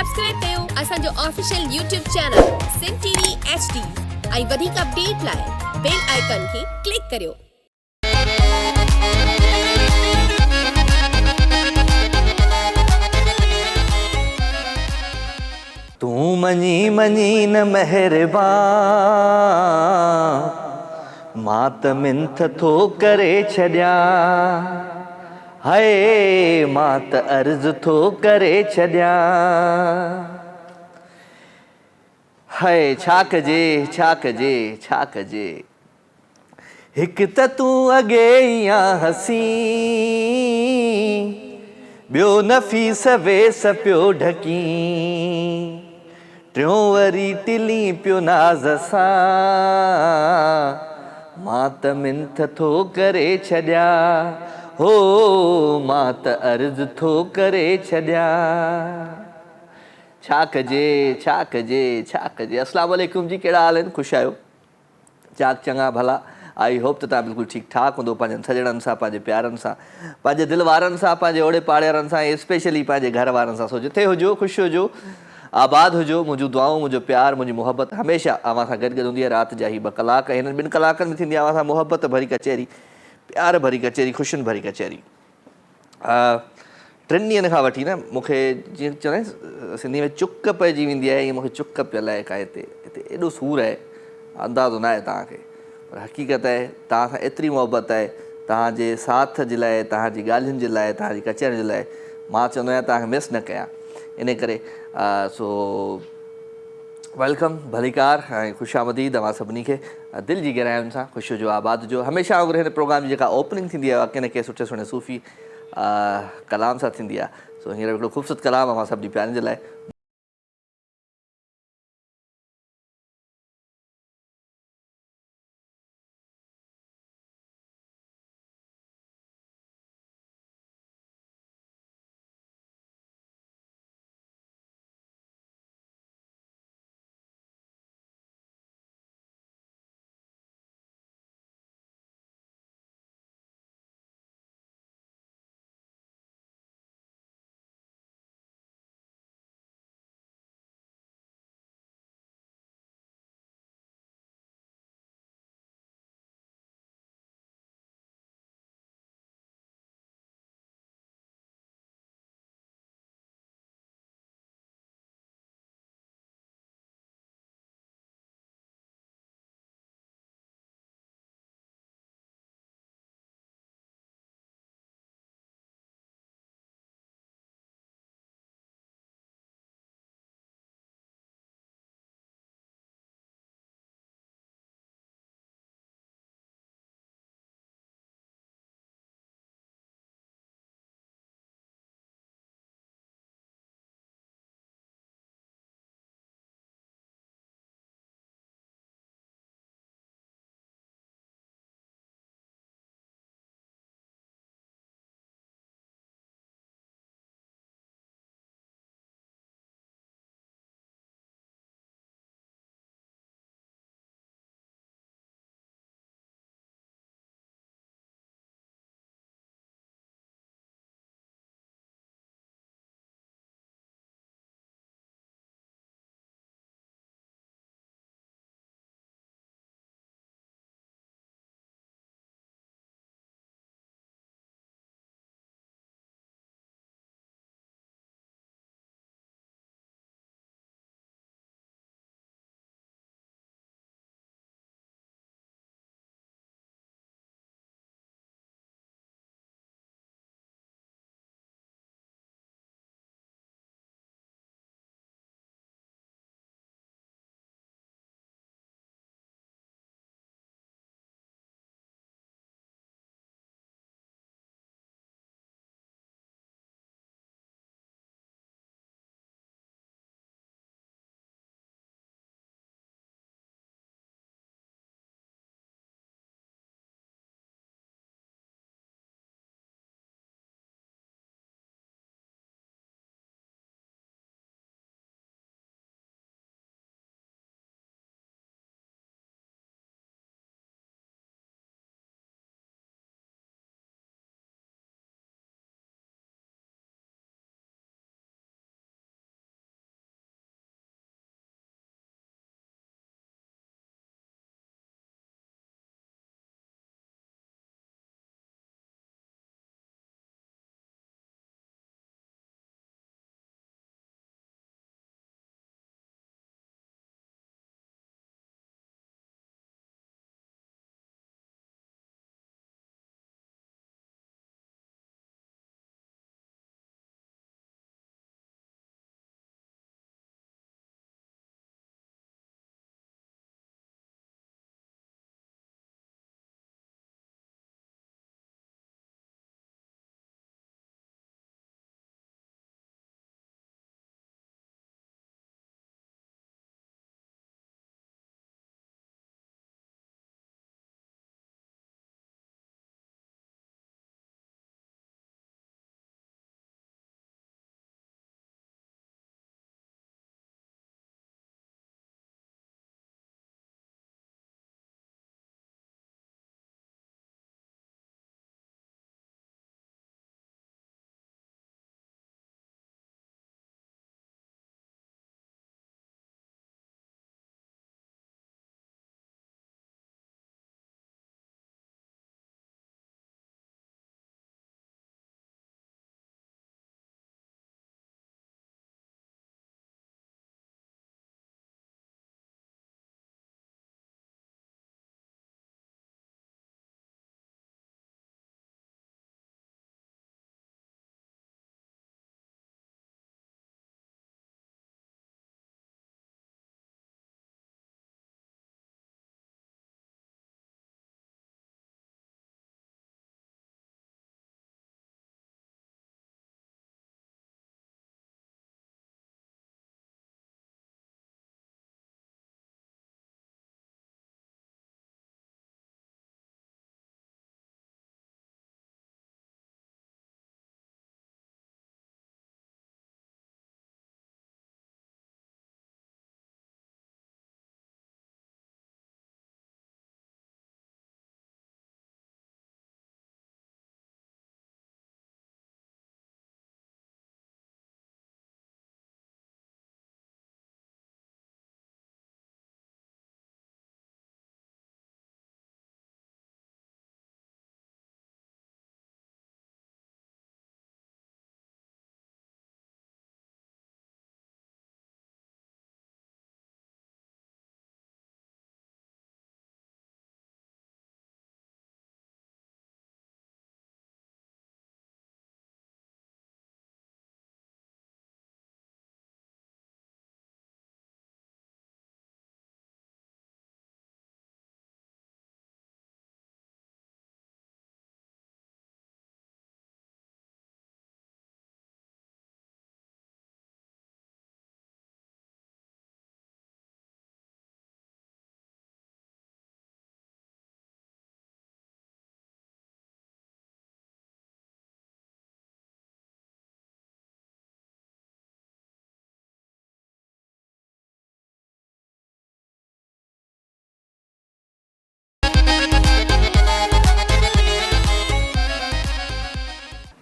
Subscribe कयो असांजो official YouTube channel Sindh TV HD ऐं वधीक अपडेट लाइ बेल आइकन खे क्लिक करियो। तू मनी मनी न मेहरबान मां त मिंथ थो करे छॾियां हाय मां त अर्ज़ थो करे छॾियां हाय छा कजे छा कजे छा कजे हिकु त तूं अॻे ई हसी ॿियो नफ़ीस वेस पियो ढकी टियों वरी टिली पियो नाज़ सां मां त मिंथ थो करे छॾियां हो मां त अर्ज़ थो करे छॾियां छा कजे छा कजे छा कजे। अस्सलाम वालेकुम जी, कहिड़ा हाल आहिनि? ख़ुशि आहियो? चाक चङा भला। आई होप त तव्हां बिल्कुलु ठीकु ठाक हूंदो, पंहिंजनि सॼणनि सां, पंहिंजे प्यारनि सां, पंहिंजे दिलि वारनि सां, पंहिंजे ओड़े पाड़े वारनि सां, स्पेशली पंहिंजे घर वारनि सां। सो जिथे हुजो ख़ुशि हुजो, आबाद हुजो। मुंहिंजूं दुआऊं, मुंहिंजो प्यार, मुंहिंजी मोहबत हमेशह अव्हां सां गॾु हूंदी आहे। राति जा ही 2 कलाक, हिननि 2 कलाकनि में थींदी आहे अव्हां सां मोहबत भरी कचहरी, प्यार भरी कचहरी, ख़ुशियुनि भरी कचहरी। 3 ॾींहंनि खां वठी न मूंखे जीअं चवंदा सिंधी में चुक पइजी वेंदी आहे, ईअं मूंखे चुक पियल आहे का हिते एॾो सूरु आहे, अंदाज़ो न आहे तव्हांखे। पर हक़ीक़त आहे तव्हां सां एतिरी मोहबत आहे, तव्हांजे साथ जे लाइ, तव्हांजी ॻाल्हियुनि जे लाइ, तव्हांजी कचहरी जे लाइ मां चवंदो आहियां तव्हांखे मिस न कयां। इन करे सो वेलकम, भलीकार ऐं ख़ुशि आमदीद अव्हां सभिनी खे दिलि जी गहराइयुनि सां। ख़ुशि हुजो, आबाद हुजो। हमेशह वांगुरु हिन प्रोग्राम जी जेका ओपनिंग थींदी आहे के न के सुठे सुठे सूफ़ी कलाम सां थींदी आहे। सो हींअर हिकिड़ो ख़ूबसूरत कलाम अव्हां सभिनी प्यारनि जे लाइ।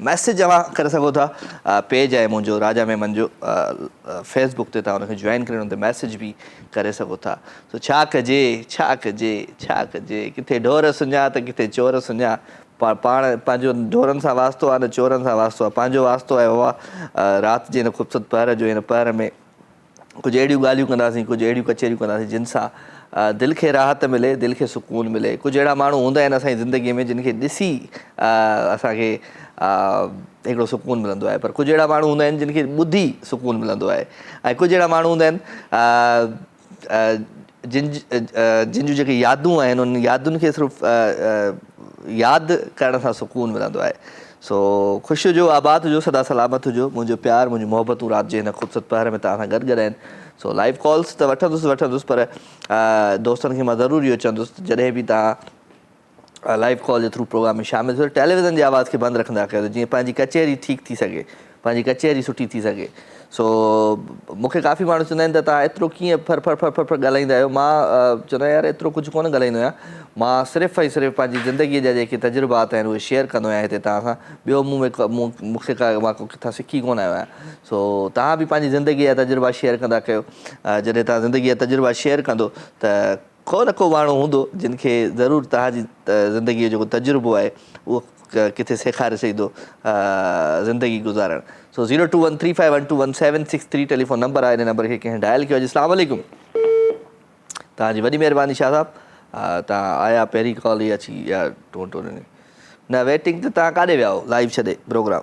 मैसेज अवां करे सघो था। पेज आहे मुंहिंजो राजा मेमन जो फेसबुक ते तव्हां हुनखे जॉइन करे हुन ते मैसेज बि करे सघो था। सो छा कजे छा कजे छा कजे, किथे ढोर सुञा त किथे चोर सुञा। पाण पंहिंजो ढोरनि सां वास्तो आहे न चोरनि सां वास्तो आहे, पंहिंजो वास्तो आहे उहा राति जे हिन ख़ूबसूरत पहर जो हिन पहर में कुझु अहिड़ियूं ॻाल्हियूं कंदासीं, कुझु अहिड़ियूं कचहरियूं कंदासीं जिन सां दिलि खे राहत मिले, दिलि खे सुकून मिले। कुझु अहिड़ा माण्हू हूंदा आहिनि असांजी ज़िंदगीअ में जिन खे ॾिसी असांखे हिकिड़ो सुकून मिलंदो आहे, पर कुझु अहिड़ा माण्हू हूंदा आहिनि जिन खे ॿुधी सुकून मिलंदो आहे, ऐं कुझु अहिड़ा माण्हू हूंदा आहिनि जिन जूं जेके यादूं आहिनि उन यादुनि खे सिर्फ़ु यादि करण सां सुकून मिलंदो आहे। सो ख़ुशि हुजो, आबाद हुजो, सदा सलामत हुजो। मुंहिंजो प्यारु, मुंहिंजी मोहबतूं राति जे हिन ख़ूबसूरत पहर में तव्हां सां गॾु आहिनि। सो लाइव कॉल्स त वठंदुसि पर दोस्तनि खे मां ज़रूरु इहो चवंदुसि जॾहिं बि तव्हां लाइव कॉल जे थ्रू प्रोग्राम में शामिलु थियो टेलीविज़न जी आवाज़ खे बंदि रखंदा कयो जीअं पंहिंजी कचहरी ठीकु थी सघे, पंहिंजी कचहरी सुठी थी सघे। सो मूंखे काफ़ी माण्हू चवंदा आहिनि त तव्हां एतिरो कीअं फर ॻाल्हाईंदा आहियो। मां चवंदो आहियां यार एतिरो कुझु कोन ॻाल्हाईंदो आहियां, मां सिर्फ़ु ऐं सिर्फ़ु पंहिंजी ज़िंदगीअ जा जेके तजुर्बात आहिनि उहे शेयर कंदो आहियां हिते तव्हां सां। ॿियो मूंखे मां किथां सिखी कोन आयो आहियां। सो तव्हां बि पंहिंजी ज़िंदगीअ जा तजुर्बा शेयर कंदा कयो। जॾहिं तव्हां ज़िंदगीअ जा तजुर्बा शेयर कंदो त को न को माण्हू हूंदो जिन खे ज़रूरु तव्हांजी ज़िंदगीअ जो जेको तजुर्बो आहे उहो किथे सेखारे सघंदो ज़िंदगी गुज़ारणु। सो 02135121763 टेलीफोन नंबर आहे, इन नंबर खे कंहिं डायल कयो। अस्सलाम वालेकुम, तव्हांजी वॾी महिरबानी शाह साहब, तव्हां आया पहिरीं कॉल ई अची या न वेटिंग त तव्हां काॾे विया हो लाइव छॾे प्रोग्राम।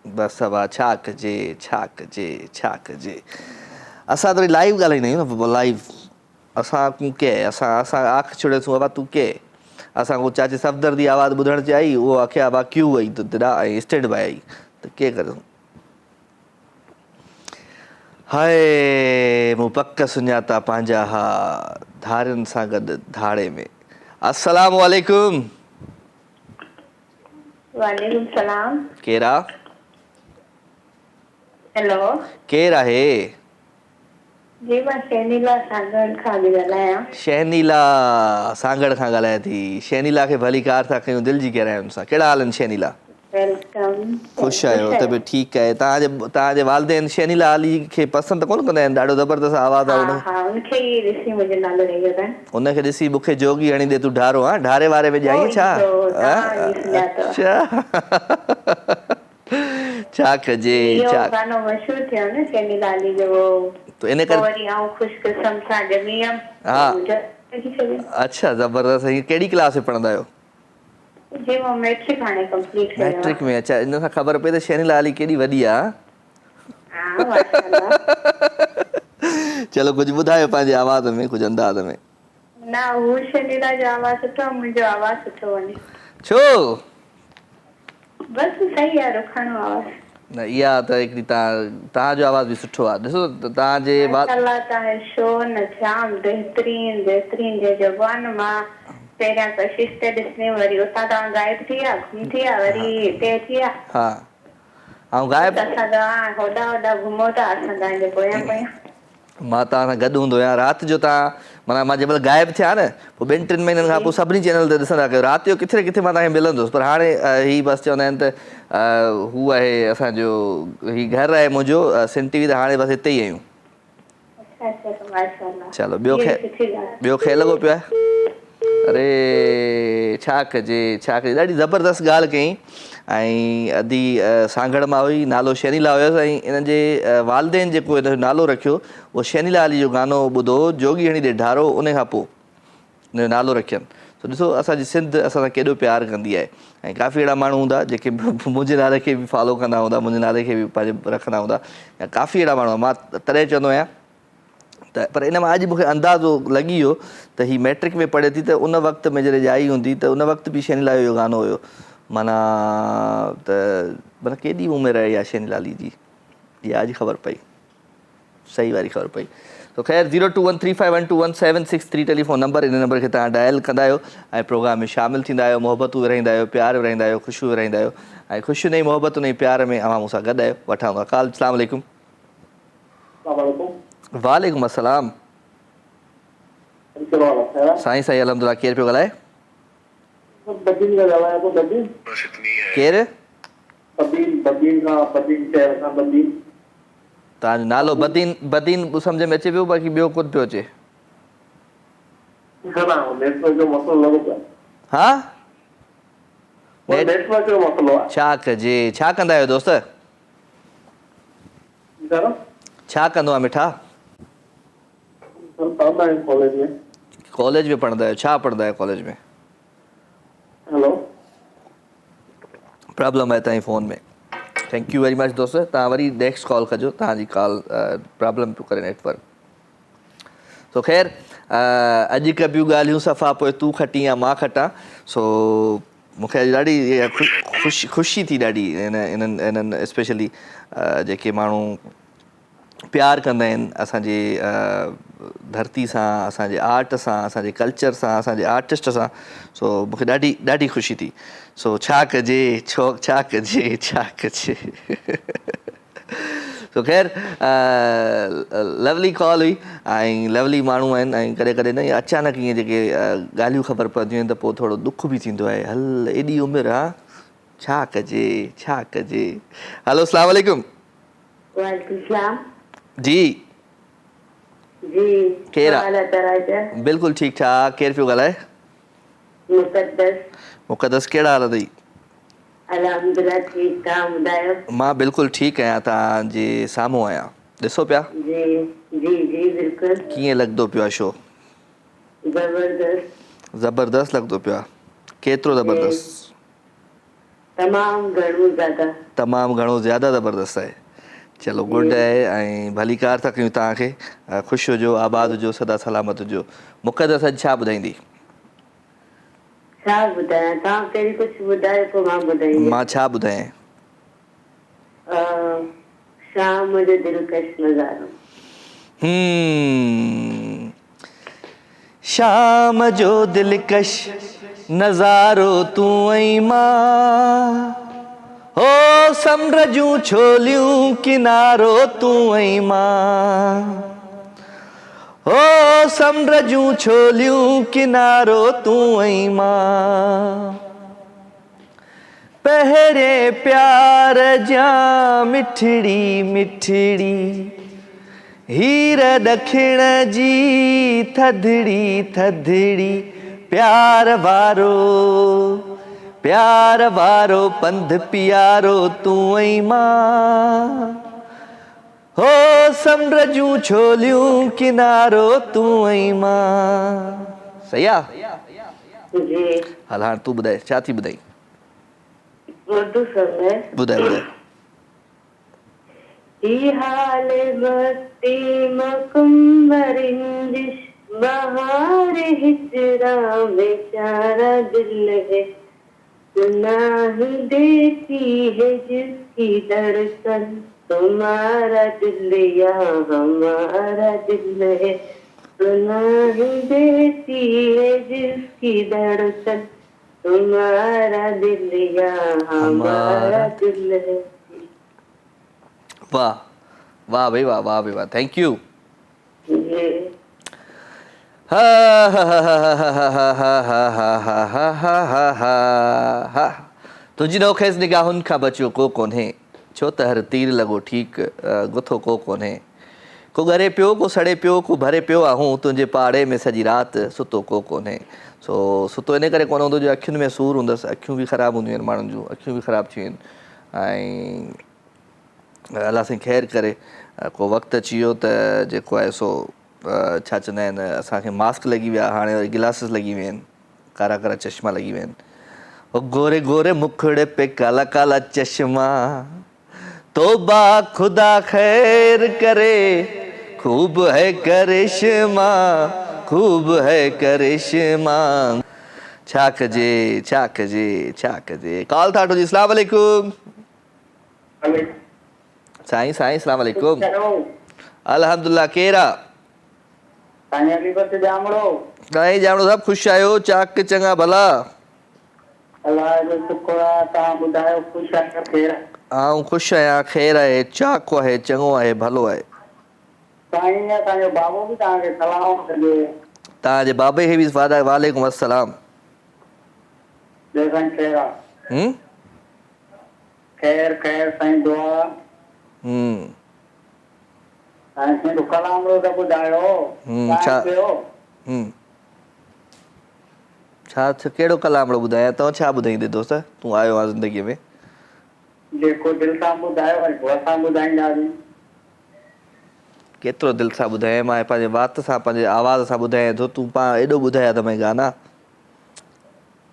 बसि अब छा कजे छा कजे छा कजे। असां त वरी लाइव ॻाल्हाईंदा आहियूं न, लाइव असां के असां आख छुड़ेसूं बाबा तूं के, असां को चाचे सफ़दर जी आवाज़ ॿुधण चाहिई उहो आखे बाबा क्यू वई ऐं स्टैंड बाय आई त के करूं। हाय मूं पक सुञाता पंहिंजा हा धारियुनि सां गॾु धाड़े में। अस्सलाम वालेकुम। वालेकुम सलाम। केरु आहे? हेलो, केरु आहे? जी मां शहनीला सांगड़ खां थी ॻाल्हायां। शहनीला सांगड़ खां ॻाल्हाए थी। शहनीला खे भली कार था कयूं दिलि जी गहराइयुनि सां। कहिड़ा हाल आहिनि शहनीला? वेलकम। ख़ुशि आहियो? तबियत ठीकु आहे? तव्हांजे वालिदेन शहनीला अली खे पसंदि कोन कंदा आहिनि? ॾाढो ज़बरदस्त आवाज़ु आहे उनखे ई ॾिसी मुंहिंजो नालो रही वियो। उनखे ॾिसी मूंखे जोगी हणी दे तूं ढारो। हा ढारे वारे में जाइए छा? अच्छा छा कजे छा गानो मशहूर थियो न शहनीला अली जो, तो इन करे वरी आऊं ख़ुशकिस्म सां ॼमीयम। अच्छा ज़बरदस्त। कहिड़ी क्लास में पढ़ंदा आहियो? जी मां मैट्रिक हाणे कंप्लीट कयो। मैट्रिक में? अच्छा, इन सां ख़बर पई त शहनीला अली केॾी वॾी आहे। हां माशाअल्लाह। चलो कुझु ॿुधायो पंहिंजे आवाज़ में, कुझु अंदाज़ में। न हू शहनीला जो आवाज़ सुठो, मुंहिंजो आवाज़ सुठो वञे। छो? बसि सही आहे रुखणो आवाज़। न इहा त हिकिड़ी तव्हांजो आवाज़ बि सुठो आहे। ॾिसो तव्हांजे तव्हां शो न जाम बहितरीन जे ज़बान मां पहिरियां कशिश ते ॾिसणी, वरी उतां तव्हां गायब थी विया, घुम थी विया, वरी हिते अची विया। हा ऐं गायब असां तव्हां होॾा घुमो था, असां तव्हांजे पोयां मां तव्हां सां गॾु हूंदो आहियां। राति जो तव्हां माना मां जंहिं महिल गायब थिया न पोइ 2-3 महीननि खां पोइ सभिनी चैनल ते ॾिसंदा कयो। राति जो किथे न किथे मां तव्हांखे मिलंदुसि, पर हाणे ही बसि चवंदा आहिनि त हू आहे असांजो ही घरु आहे मुंहिंजो सिंध टीवी, त हाणे बसि हिते ई आहियूं। चलो ॿियो खे लॻो पियो आहे? अरे छा कजे छा कजे। ॾाढी ज़बरदस्त ॻाल्हि कयईं ऐं अदी सांगड़ मां हुई, नालो शहनीला हुयसि ऐं इन्हनि जे वालिदेन जेको हिन जो नालो रखियो उहो शहनीला अली जो गानो ॿुधो, जोगी हणी ॾे ढारो, उन खां पोइ हिन जो नालो रखियनि। त ॾिसो असांजी सिंध असां सां केॾो प्यारु कंदी आहे। ऐं काफ़ी अहिड़ा माण्हू हूंदा जेके मुंहिंजे नाले खे बि फॉलो कंदा हूंदा, मुंहिंजे नाले खे बि पंहिंजे रखंदा हूंदा, ऐं काफ़ी अहिड़ा माण्हू। मां तॾहिं चवंदो आहियां त पर इन मां अॼु मूंखे अंदाज़ो लॻी वियो त ही मैट्रिक में पढ़े थी, त उन वक़्त में जॾहिं ॼाई हूंदी त उन वक़्तु बि शहनीला जो गानो हुयो। माना केॾी उमिरि आहे इहा शहनीला अली जी, इहा अॼु ख़बर पई, सही वारी ख़बर पई। तो ख़ैर 02135121763 टेलीफोन नंबर, इन नंबर खे तव्हां डायल कंदा आहियो ऐं प्रोग्राम में शामिलु थींदा आहियो, मोहबतूं विरहाईंदा आहियो, प्यार विरहाईंदा आहियो, ख़ुशियूं विरहाईंदा आहियो ऐं ख़ुशियुनि ऐं मोहबतुनि ऐं प्यार में अवां मूंसां गॾु आहियो। वठां था कॉल। अस्सलाम वालेकुम। वालेकुम अस्सलाम। साईं अल्हम्दुलिल्लाह। केरु पियो ॻाल्हाए? बदीन का दवा है तो बदीन केरु? बदीन शहर का बदीन। तव्हांजो नालो बदीन? बदीन सम्झ में अचे पियो, बाक़ी ॿियो कोन पियो अचे। ना नेटवर्क जो मसलो लॻो पियो। हा नेटवर्क जो मसलो आहे। छा कजे? छा कंदा आहियो दोस्त? छा कंदो आहे मिठा? कॉलेज में। कॉलेज में पढ़ंदा आहियो? छा पढ़ंदा आहियो कॉलेज में? हेलो प्रॉब्लम आहे तव्हांजी फ़ोन में। थैंक यू वेरी मच दोस्त। तव्हां वरी नेक्स्ट कॉल कजो, तव्हांजी कॉल प्रॉब्लम पियो करे नेटवर्क। सो ख़ैर अॼु कबियूं ॻाल्हियूं सफ़ा पोइ तूं खटी या मां खटां। सो मूंखे अॼु ॾाढी ख़ुशी थी ॾाढी इन्हनि स्पेशली जेके माण्हू प्यार कंदा आहिनि असांजे धरती सां, असांजे आर्ट सां, असांजे कल्चर सां, असांजे आर्टिस्ट सां। सो मूंखे ॾाढी ॾाढी ख़ुशी थी। सो छा कजे, छा कजे सो ख़ैर लवली कॉल हुई ऐं लवली माण्हू आहिनि ऐं कॾहिं कॾहिं न अचानक ईअं जेके ॻाल्हियूं ख़बर पवंदियूं आहिनि त पोइ थोरो दुख बि थींदो आहे। हल एॾी उमिरि आहे, छा कजे। हलो अस्सलाम वालेकुम। वालेकुम सलाम। जी जी केरु हाल आहे तव्हांजा? बिल्कुलु ठीकु ठाक। केरु पियो ॻाल्हाए? मुक़दस। कहिड़ा हाल अथई? अल्हम्दुलिल्लाह ठीकु। तव्हां ॿुधायो? मां बिल्कुलु ठीकु आहियां, तव्हांजे साम्हूं आहियां। ॾिसो पिया जी जी जी बिल्कुलु। कीअं लॻंदो पियो आहे शो? ज़बरदस्त। ज़बरदस्त लॻंदो पियो आहे? केतिरो ज़बरदस्त? तमामु घणो ज़्यादा। तमामु घणो ज़्यादा ज़बरदस्त आहे। चलो गुड आहे ऐं भली कार था कयूं तव्हांखे। ख़ुशि हुजो, आबाद हुजो, सदा सलामत हुजो। मुक़दस अॼु छा ॿुधाईंदी? छा ॿुधायां? तव्हां पहिरीं कुझु ॿुधायो पोइ मां ॿुधाईंदी। मां छा ॿुधायां? शाम जो दिलकश नज़ारो। शाम जो दिलकश नज़ारो तूं ऐं मां, हो समुंड जूं छोलियूं किनारो तूं ऐं मां, हो समुंड जूं छोलियूं किनारो तूं ऐं मां, पहिरें प्यार जा मिठड़ी मिठड़ी हीर ॾखिण जी थधड़ी थधड़ी, प्यार वारो पंध पियारो तूं ऐं मां, हो समुंड जूं छोलियूं किनारो तूं ऐं मां। सही आहे? हल हाणे तूं ॿुधाए, छा थी ॿुधाई? ॿुधाए। हाल मस्ती मकुम्बरिन बहार हिजरा में चारा दिल है, सुना ही देती है जिसकी धड़कन, तुम्हारा दिल या हमारा दिल है, सुना ही देती है जिसकी धड़कन, तुम्हारा दिल या हमारा दिल है। वाह वाह भाई वाह, वाह भाई वाह, थैंक यू। तुंहिंजी नोखेज़ निगाहुनि खां बचियो को कोन्हे, छो त हर तीर लॻो ठीकु गुथो को कोन्हे, को ॻरे पियो, को सड़े पियो, को भरे पियो आहूं, तुंहिंजे पाड़े में सॼी राति सुतो को कोन्हे। सो सुतो इन करे कोन हूंदो जो अखियुनि में सूरु हूंदसि, अखियूं बि ख़राबु हूंदियूं आहिनि माण्हुनि जूं, अखियूं बि ख़राबु थियूं आहिनि। ऐं अलाह साईं ख़ैरु करे, को वक़्तु अची वियो त जेको आहे सो छा चवंदा आहिनि, असांखे मास्क लॻी विया, हाणे वरी गिलासिस लॻी विया आहिनि, कारा कारा चश्मा लॻी विया आहिनि। गोरे गोरे मुखड़े पे काला काला चश्मा, तौबा खुदा खैर करे, खूब है करिश्मा, खूब है करिश्मा। छा कजे। कॉल था वठो जी। अस्सलाम वालेकुम। साईं अस्सलाम वालेकुम। अल्हम्दुलिल्लाह। केरु आहे? साईं जामड़ो साहब ख़ुशि आहियो? चाक चङा भला? आऊं ख़ुशि आहियां, ख़ैरु आहे, चाक आहे, चङो आहे, भलो आहे। तव्हांजे बाबे खे बि वालेकुम अस्सलाम। जय साईं खैर आहे खैर साईं दुआ साईं कलाम जो त ॿुधायो छा कयो छा कहिड़ो कलामड़ो ॿुधायां तव्हां छा ॿुधाईंदे दोस्त तूं आयो आहे ज़िंदगीअ में जेको दिलि सां ॿुधायो वरी पोइ असां ॿुधाईंदासीं केतिरो दिलि सां ॿुधायां मां पंहिंजे वात सां पंहिंजे आवाज़ सां ॿुधायां थो तूं पाण एॾो ॿुधाया त भई गाना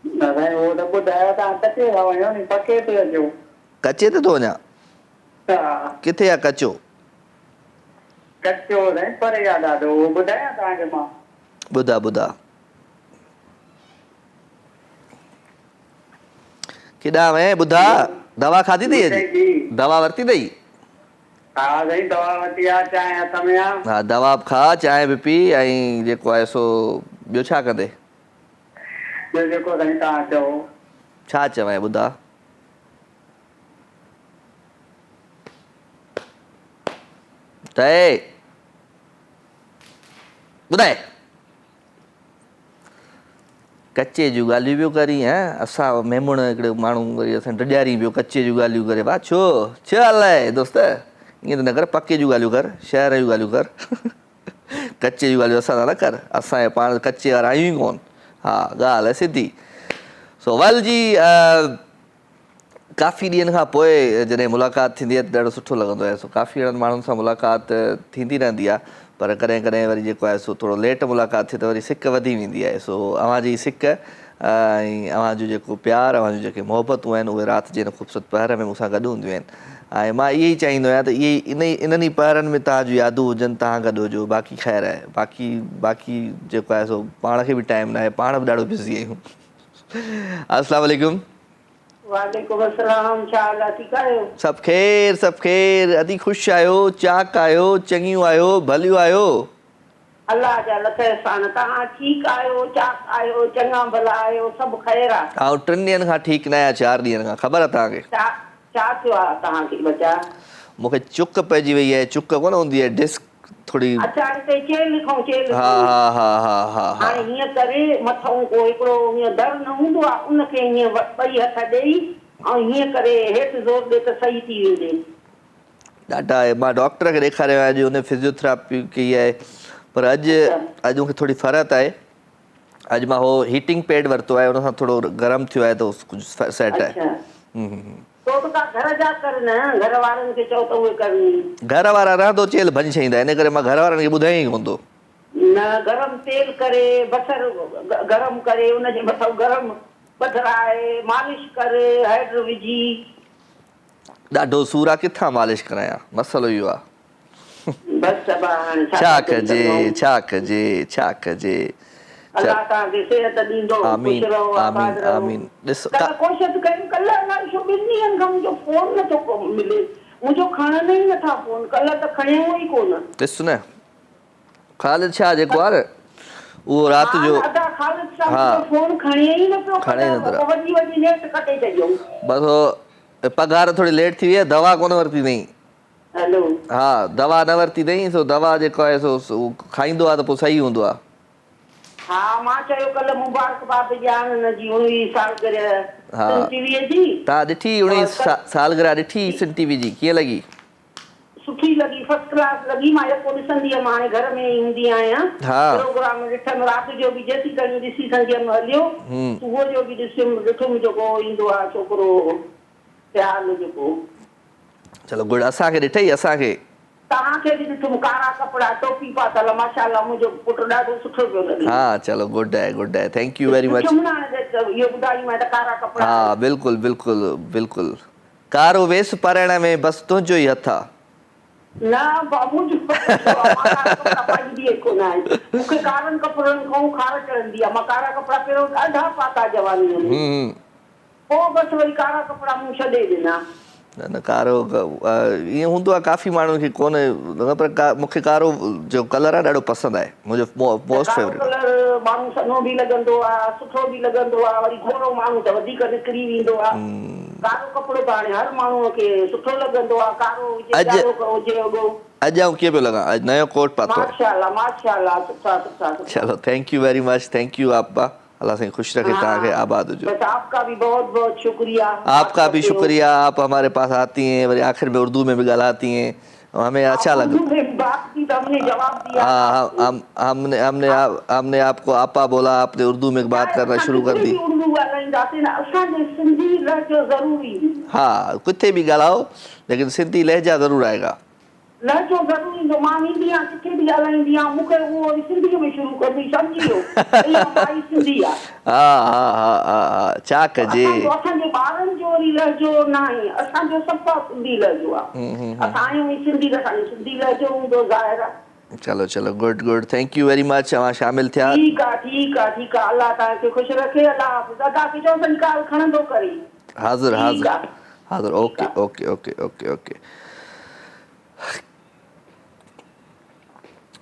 न साईं उहो त ॿुधायो तव्हां कचे था वञो नी पके ते अचो कचे ते थो वञा हा किथे आहे कचो कचो साईं परे आहे ॾाढो उहो ॿुधायां तव्हांखे मां ॿुधा केॾां वएं ॿुधा दवा खाधी अथई अॼु दवा वरिती अथई हा साईं दवा वरिती आहे चांहि हथ में आहे हा दवा खा चांहि बि पी ऐं जेको आहे सो ॿियो छा कंदे ॿियो जेको साईं तव्हां चओ छा चवां ॿुधा तए ॿुधाए कचे जूं ॻाल्हियूं पियो करी असां मेमूण हिकिड़े माण्हू वरी असां ॾियारी पियो कचे जूं ॻाल्हियूं करे वाह छो हाल आहे दोस्त ईअं त न कर पके जूं ॻाल्हियूं कर शहर जूं ॻाल्हियूं कर कचे जूं ॻाल्हियूं असां सां न कर असांजे पाण कचे वारा आहियूं ई कोन हा ॻाल्हि आहे सिधी सो वेल जी काफ़ी ॾींहंनि खां पोइ जॾहिं मुलाक़ात थींदी आहे त ॾाढो सुठो लॻंदो आहे सो काफ़ी अहिड़नि माण्हुनि सां मुलाक़ात थींदी रहंदी आहे पर कॾहिं कॾहिं वरी जेको आहे सो थोरो लेट मुलाक़ात थिए त वरी सिक वधी वेंदी आहे सो अव्हांजी सिक ऐं अव्हांजो जेको प्यारु अव्हांजूं जेके मोहबतूं आहिनि उहे राति जे हिन ख़ूबसूरत पहर में मूंसां गॾु हूंदियूं आहिनि ऐं मां इहे ई चाहींदो आहियां त इहे इन्हनि ई पहरनि में तव्हांजूं यादूं हुजनि तव्हां गॾु हुजो बाक़ी ख़ैरु आहे बाक़ी जेको आहे सो पाण खे बि टाइम न आहे पाण बि ॾाढो बिज़ी आहियूं अस्सलाम वालेकुम वालेकुम अस्सलाम छा हाल आहे ठीकु आहियो सभु ख़ैर अति ख़ुशि आहियो चाक आहियो चङियूं आहियो भलियूं आहियो अलाह जा लख एहसान तव्हां ठीकु आहियो चाक आहियो चङा भला आहियो सभु ख़ैर आहे ऐं 3 ॾींहंनि खां ठीकु न आहियां 4 ॾींहंनि खां ख़बर आहे तव्हांखे छा थियो आहे तव्हांखे बचा मूंखे चुक पइजी वई आहे चुक कोन हूंदी आहे डिस्क थोरी अच्छा चेल हा हाणे हीअं करे मथां को हिकिड़ो हीअं दर न हूंदो आहे उनखे हीअं ॿई हथ ॾेई ऐं हीअं करे हेठि ज़ोर ॾे त सही थी वेंदे ॾाढा मां डॉक्टर खे ॾेखारियो आहे अॼु हुन फिज़ियोथेरेपी कई आहे पर अॼु मूंखे थोरी फ़र्क़ु आहे अॼु मां उहो हीटिंग पैड वरितो आहे हुन सां थोरो गरम थियो आहे त कुझु सेट आहे घर वारा रहंदो चेल भॼी छॾींदा इन करे मां घर वारनि खे ॿुधायो ई कोन थो न गरम तेल करे बसर गरम करे उनजे मथां गरम पधराए मालिश करे हैड विझी ॾाढो सूर आहे किथां मालिश करायां मसलो इहो आहे छा कजे अल्लाह तव्हांखे सिहत ॾींदो आमीन आमीन आमीन ॾिस कोशिशि कयूं कल्ह अलाए छो 2 ॾींहंनि खां मुंहिंजो फोन नथो मिले मुंहिंजो खणनि ई नथा फोन कल्ह त खणियो ई कोन ॾिस न ख़ालिद छा जेको आहे उहो राति जो फोन खणे ई नथो वॾी नेट कटे छॾियो बसि पघार थोरी लेट थी वई आहे दवा कोन वरिती अथई हेलो हा दवा न वरिती अथई सो दवा जेको आहे सो खाईंदो आहे त पोइ सही हूंदो आहे हा मां चयो कल्ह मुबारकबाद ॾियां हुनजी 19 सालगिरह टीवीअ जी तव्हां ॾिठी 19 सालगिरह ॾिठी सिन टीवी जी कीअं लॻी सुठी लॻी फर्स्ट क्लास लॻी मां यको ॾिसंदी हुअमि हाणे घर में ईंदी आहियां प्रोग्राम ॾिठमि राति जो बि जेसीं ताईं ॾिसी सघियमि हलियो सुबुह जो बि ॾिठुमि जेको ईंदो आहे छोकिरो प्यार जेको चलो गुड असांखे ॾिठई असांखे तव्हांखे बि ॾिठुमि कारा कपिड़ा टोपी पातल माशाअल्लाह मुंहिंजो पुटु ॾाढो सुठो पियो लॻे हा चलो गुड आहे थैंक यू वेरी मच इहो ॿुधाईमांइ त कारा कपिड़ा हा बिल्कुलु कारो वेस पाराइण में बसि तुंहिंजो ई हथ आहे न पाईंदी कोन आहे मूंखे कारनि कपिड़नि खां खार चढ़ंदी आहे मां कारा कपिड़ा पहिरियों ॾाढा पाता जवानीअ में पोइ बसि वरी कारा कपिड़ा मूं छॾे ॾिना न कारो ईअं हूंदो आहे काफ़ी माण्हुनि खे कोन्हे पर मूंखे कारो जो कलर आहे ॾाढो पसंदि आहे मुंहिंजो मोस्ट फेवरेट कलर माण्हू सनो बि लॻंदो आहे सुठो बि लॻंदो आहे वरी घोड़ो माण्हू त वधीक निकिरी वेंदो आहे कारो कपिड़ो त हाणे हर माण्हूअ खे सुठो लॻंदो आहे कारो हुजे अॼु आउं कीअं पियो लॻां अॼु नयो कोट पातो माशाअल्लाह सुठा चलो thank U very much thank U आपा अल्लाह साईं ख़ुशि रखे तव्हांखे आबाद हुजो। बस आपका भी बहुत बहुत शुक्रिया। आपका भी शुक्रिया, आप हमारे पास आती हैं, वरी आखिर में उर्दू में भी गालाती हैं, हमें अच्छा लगा। उर्दू में बात की तो हमने जवाब दिया। हाँ, हमने आपको आपा बोला, आपने उर्दू में बात करना शुरू कर दी। उर्दू ॻाल्हाईंदासीं न, असांजे सिंधी लहजो ज़रूरी। हाँ, किथे भी ॻाल्हाओ लेकिन सिंधी लहजा ज़रूर आएगा। लहजो ज़रूरी जो मां ईंदी आहियां, किथे बि ॻाल्हाईंदी आहियां, मूंखे उहो वरी सिंधीअ में शुरू कंदी, सम्झी वियो? इहा माई सिंधी आहे। हा, छा कजे। असांजे ॿारनि जो वरी लहजो न आहे, असांजो सफ़ा सिंधी लहजो आहे। असां आहियूं ई सिंधी, त असांजो सिंधी लहजो हूंदो ज़ाहिर आहे। चलो good, thank U very much, तव्हां शामिल थिया। ठीक आहे, अल्लाह तव्हांखे ख़ुशि रखे। अल्लाह हाफ़िज़। दादा खे चओ संकाल खणंदो करे। हाज़िर। ओके।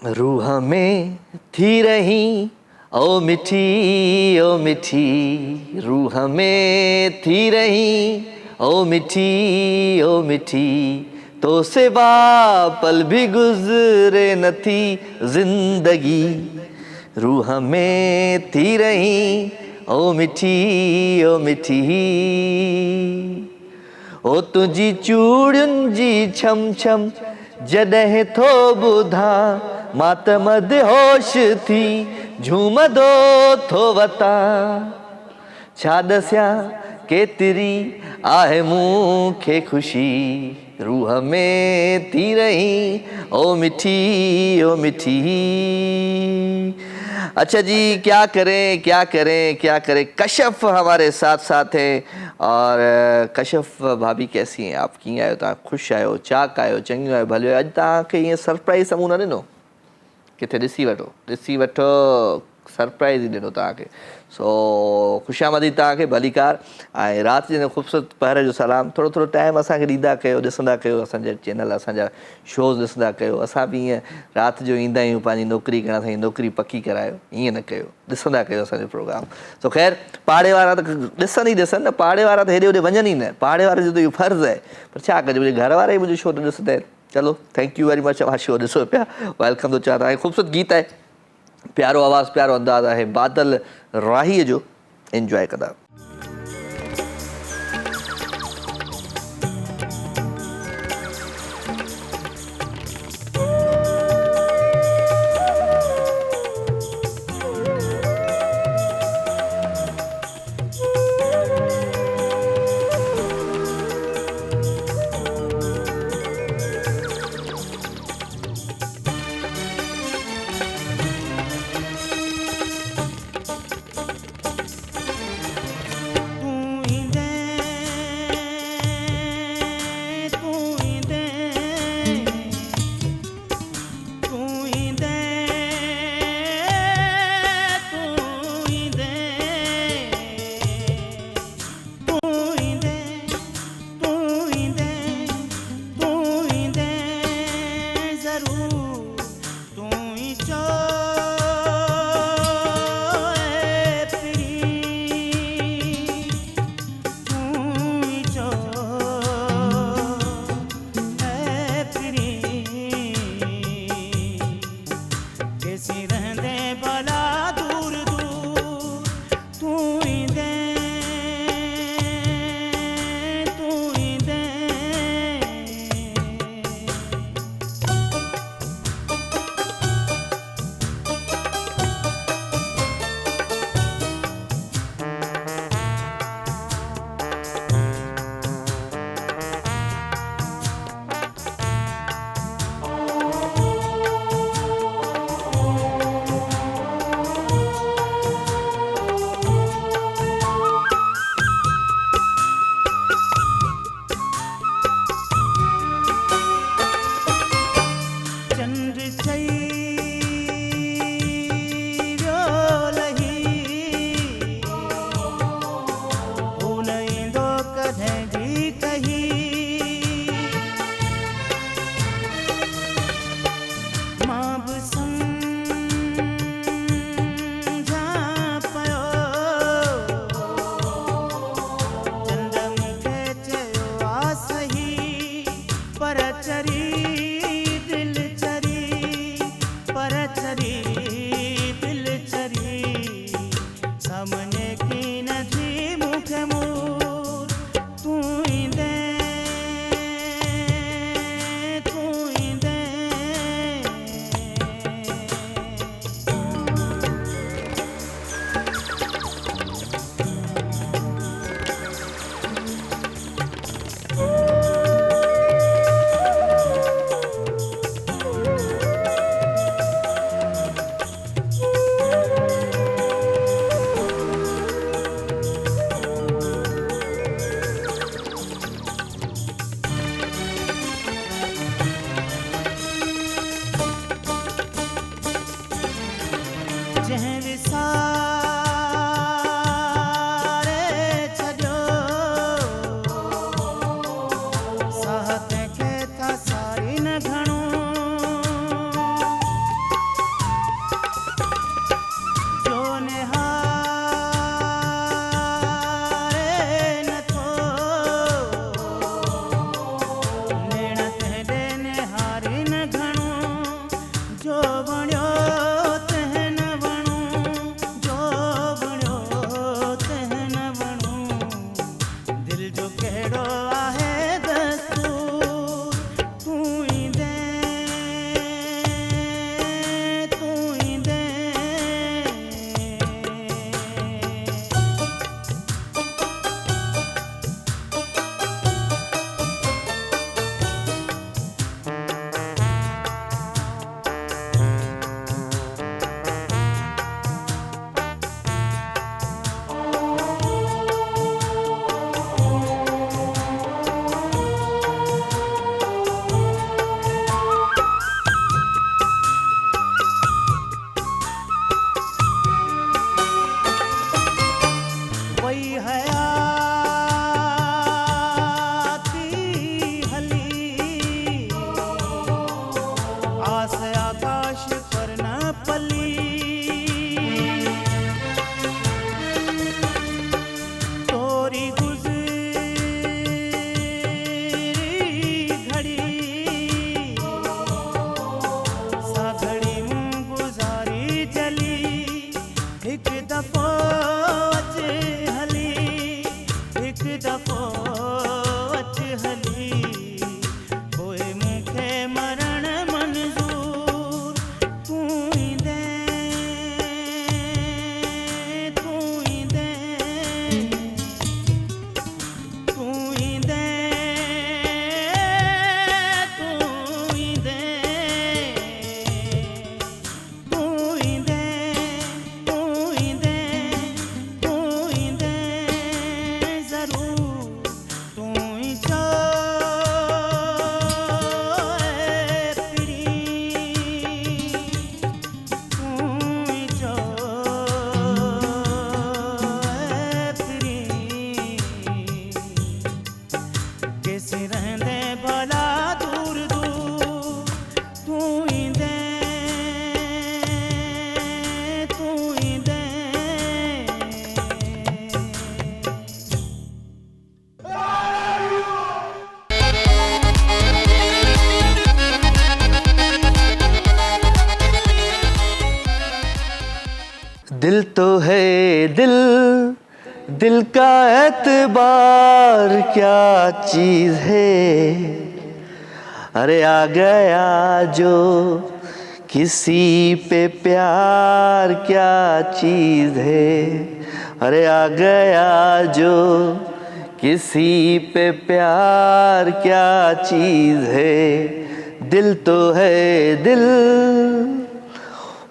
रूह में थी रही ओ मिठी रूह में थी रही ओ मिठी तो सिवा पल भी गुजरे न थी जिंदगी। रूह में थी रही ओ मिठी ओ तुझी चूड़ियुनि जी छम जॾहिं थो ॿुधा मां त मदहोश थी झूमदो थो वता। छा ॾसियां केतिरी आहे मूंखे ख़ुशी रूह में थी रही ओ मिठी। अच्छा जी, क्या करें। कशफ हमारे साथ हैं। और कशफ भाभी कैसी हैं आप? कीअं आहियो तव्हां? ख़ुशि आहियो? चाक आहियो? चङियूं आहियो? भले अॼु तव्हांखे ईअं सरप्राइज़ साम्हूं न ॾिनो? किथे ॾिसी वठो, सरप्राइज़ ई ॾिनो तव्हांखे। सो ख़ुशामदी तव्हांखे, भली कार। ऐं राति जे ख़ूबसूरत पहर जो सलाम। थोरो टाइम असांखे ॾींदा कयो, ॾिसंदा कयो, असांजा चैनल, असांजा शोज़ ॾिसंदा कयो। असां बि ईअं राति जो ईंदा आहियूं पंहिंजी नौकिरी करण, असांजी नौकिरी पकी करायो, ईअं न कयो, ॾिसंदा कयो असांजो प्रोग्राम। सो ख़ैर, पाड़े वारा त ॾिसनि न, पाड़े वारा त हेॾे होॾे वञनि ई न, पाड़े वारे जो त इहो फ़र्ज़ु आहे। पर छा कजे, मुंहिंजे घर वारा ई मुंहिंजो शो न ॾिसंदा आहिनि। चलो, थैंक यू वेरी मच, तव्हां शो ॾिसो पिया, वेलकम थो चवां। तव्हांखे ख़ूबसूरत गीत आहे, प्यारो आवाज़ु, प्यारो अंदाज़ आहे, बादल राहीअ जो एंजॉय कंदा। दिल तो है दिल, दिल का एतबार क्या चीज़ है, अरे आ गया जो किसी पे प्यार क्या चीज़ है, अरे आ गया जो किसी पे प्यार क्या चीज़ है, दिल तो है दिल।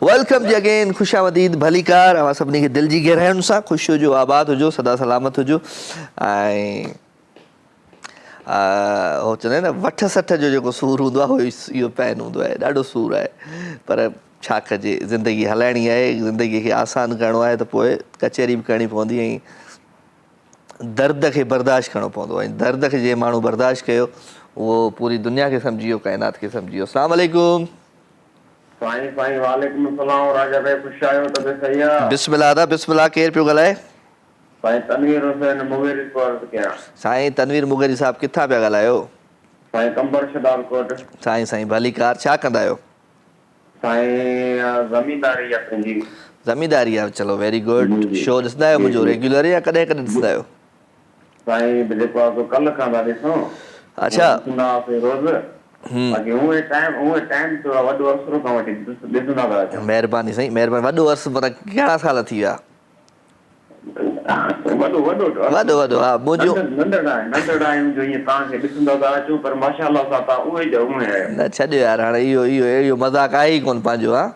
वेलकम जी अगेन, खुशामदीद भलीकार अवां सभिनी खे दिल जी गहराइयुनि सां ख़ुशि हुजो, आबाद हुजो, सदा सलामत हुजो। ऐं हो चवंदा आहिनि न वठ सठ जो जेको सूरु हूंदो आहे उहो इहो पैन हूंदो आहे, ॾाढो सूरु आहे, पर छा कजे, ज़िंदगी हलाइणी आहे, ज़िंदगीअ खे आसान करिणो आहे त पोइ कचहरी बि करणी पवंदी, ऐं दर्द खे बर्दाश्त करिणो पवंदो, ऐं दर्द खे जे माण्हू बर्दाश्त कयो उहो पूरी दुनिया खे सम्झी वियो, काइनात खे सम्झी वियो। अस्सलाम वालेकुम। साईं साईं वालेकुम सलाम राजा भाई, ख़ुशि आहियो? तबियत सही आहे? बिस्मिल्लाह दा बिस्मिल्लाह। केरु पियो ॻाल्हाए? साईं तनवीर हुसैन मुगेरी को अर्ज़ कयां। साईं तनवीर मुगेरी साहब किथां पिया ॻाल्हायो? साईं कंबर शदालकोट। साईं भलीकार, छा कंदा आहियो? साईं ज़मींदारी आहे पंहिंजी। ज़मींदारी आहे, चलो वेरी गुड। शो ॾिसंदा आहियो मुंहिंजो रेगुलर या कॾहिं कॾहिं ॾिसंदा आहियो? साईं जेको आहे कल्ह खां था ॾिसूं। अच्छा। रोज़ बाक़ी उहे टाइम तो वॾो अर्सो खां वठी ॾिसंदा था अचूं। महिरबानी साईं, महिरबानी। वॾो अर्सो पर घणा साल थी विया? वॾो हा। मुंहिंजो नंढड़ा आहियूं जो ईअं तव्हांखे ॾिसंदा था अचूं, पर माशाअल्लाह सां तव्हां उहे जो उहे आहियो। न छॾियो यार, हाणे इहो मज़ाक आहे ई कोन पंहिंजो। हा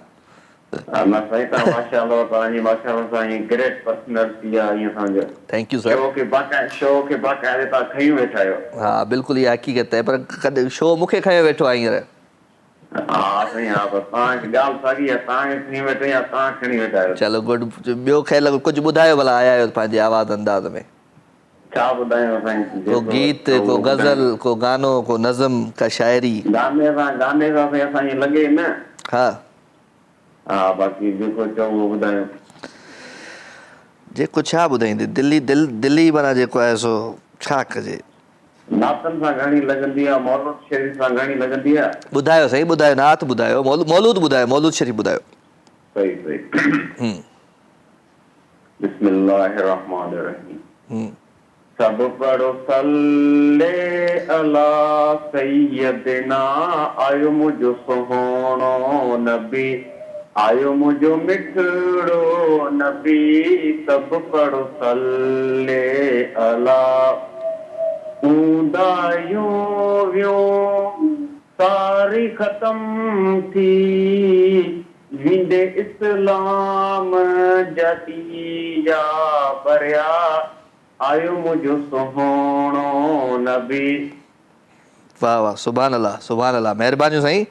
साईं तव्हां माशाअल्लाह, तव्हांजी माशाअल्लाह सां ग्रेट पर्सनैलिटी आहे ईअं सम्झो। Thank you sir. शो खे बाक़ाइदे तव्हां खई वेठा आहियो। हा बिल्कुलु, इहा हक़ीक़त आहे, पर कॾहिं शो मूंखे खयो वेठो आहे हींअर। हा साईं हा, पर तव्हांजी ॻाल्हि साॻी आहे, तव्हांखे खणी वेठे या तव्हां खणी वेठा आहियो। चलो गुड। ॿियो ख़ैर कुझु ॿुधायो भला, आया आहियो पंहिंजे आवाज़ अंदाज़ में? छा ॿुधायूं साईं? को गीत, को गज़ल, को गानो, को नज़म, का शाइरी? गाने सां असांखे लॻे न। हा हा, बाक़ी जेको चओ उहो ॿुधायूं। जेको छा ॿुधाईंदे, दिल्ली माना जेको आहे सो छा कजे। नातनि सां घणी लॻंदी आहे, मौलूद शरीफ़ सां घणी लॻंदी आहे। ॿुधायो साईं, ॿुधायो, नात ॿुधायो, मौलूद ॿुधायो, मौलूद शरीफ़ ॿुधायो। सही। बिस्मिल्लाहिर्रहमानिर्रहीम। सब पढ़ो सल्ले अला सैयदना, आयो मुझो सोहणो नबी, आयो मुझो मिठड़ो नबी। सब पढ़ो सल्ले अला, ऊंदायूं वियो सारी ख़त्म थी, विंदे इस्लाम जती जा भरिया, आयो मुझो सोहणो नबी। वाह वाह, सुभान अल्लाह, सुभान अल्लाह। महिरबानी साईं।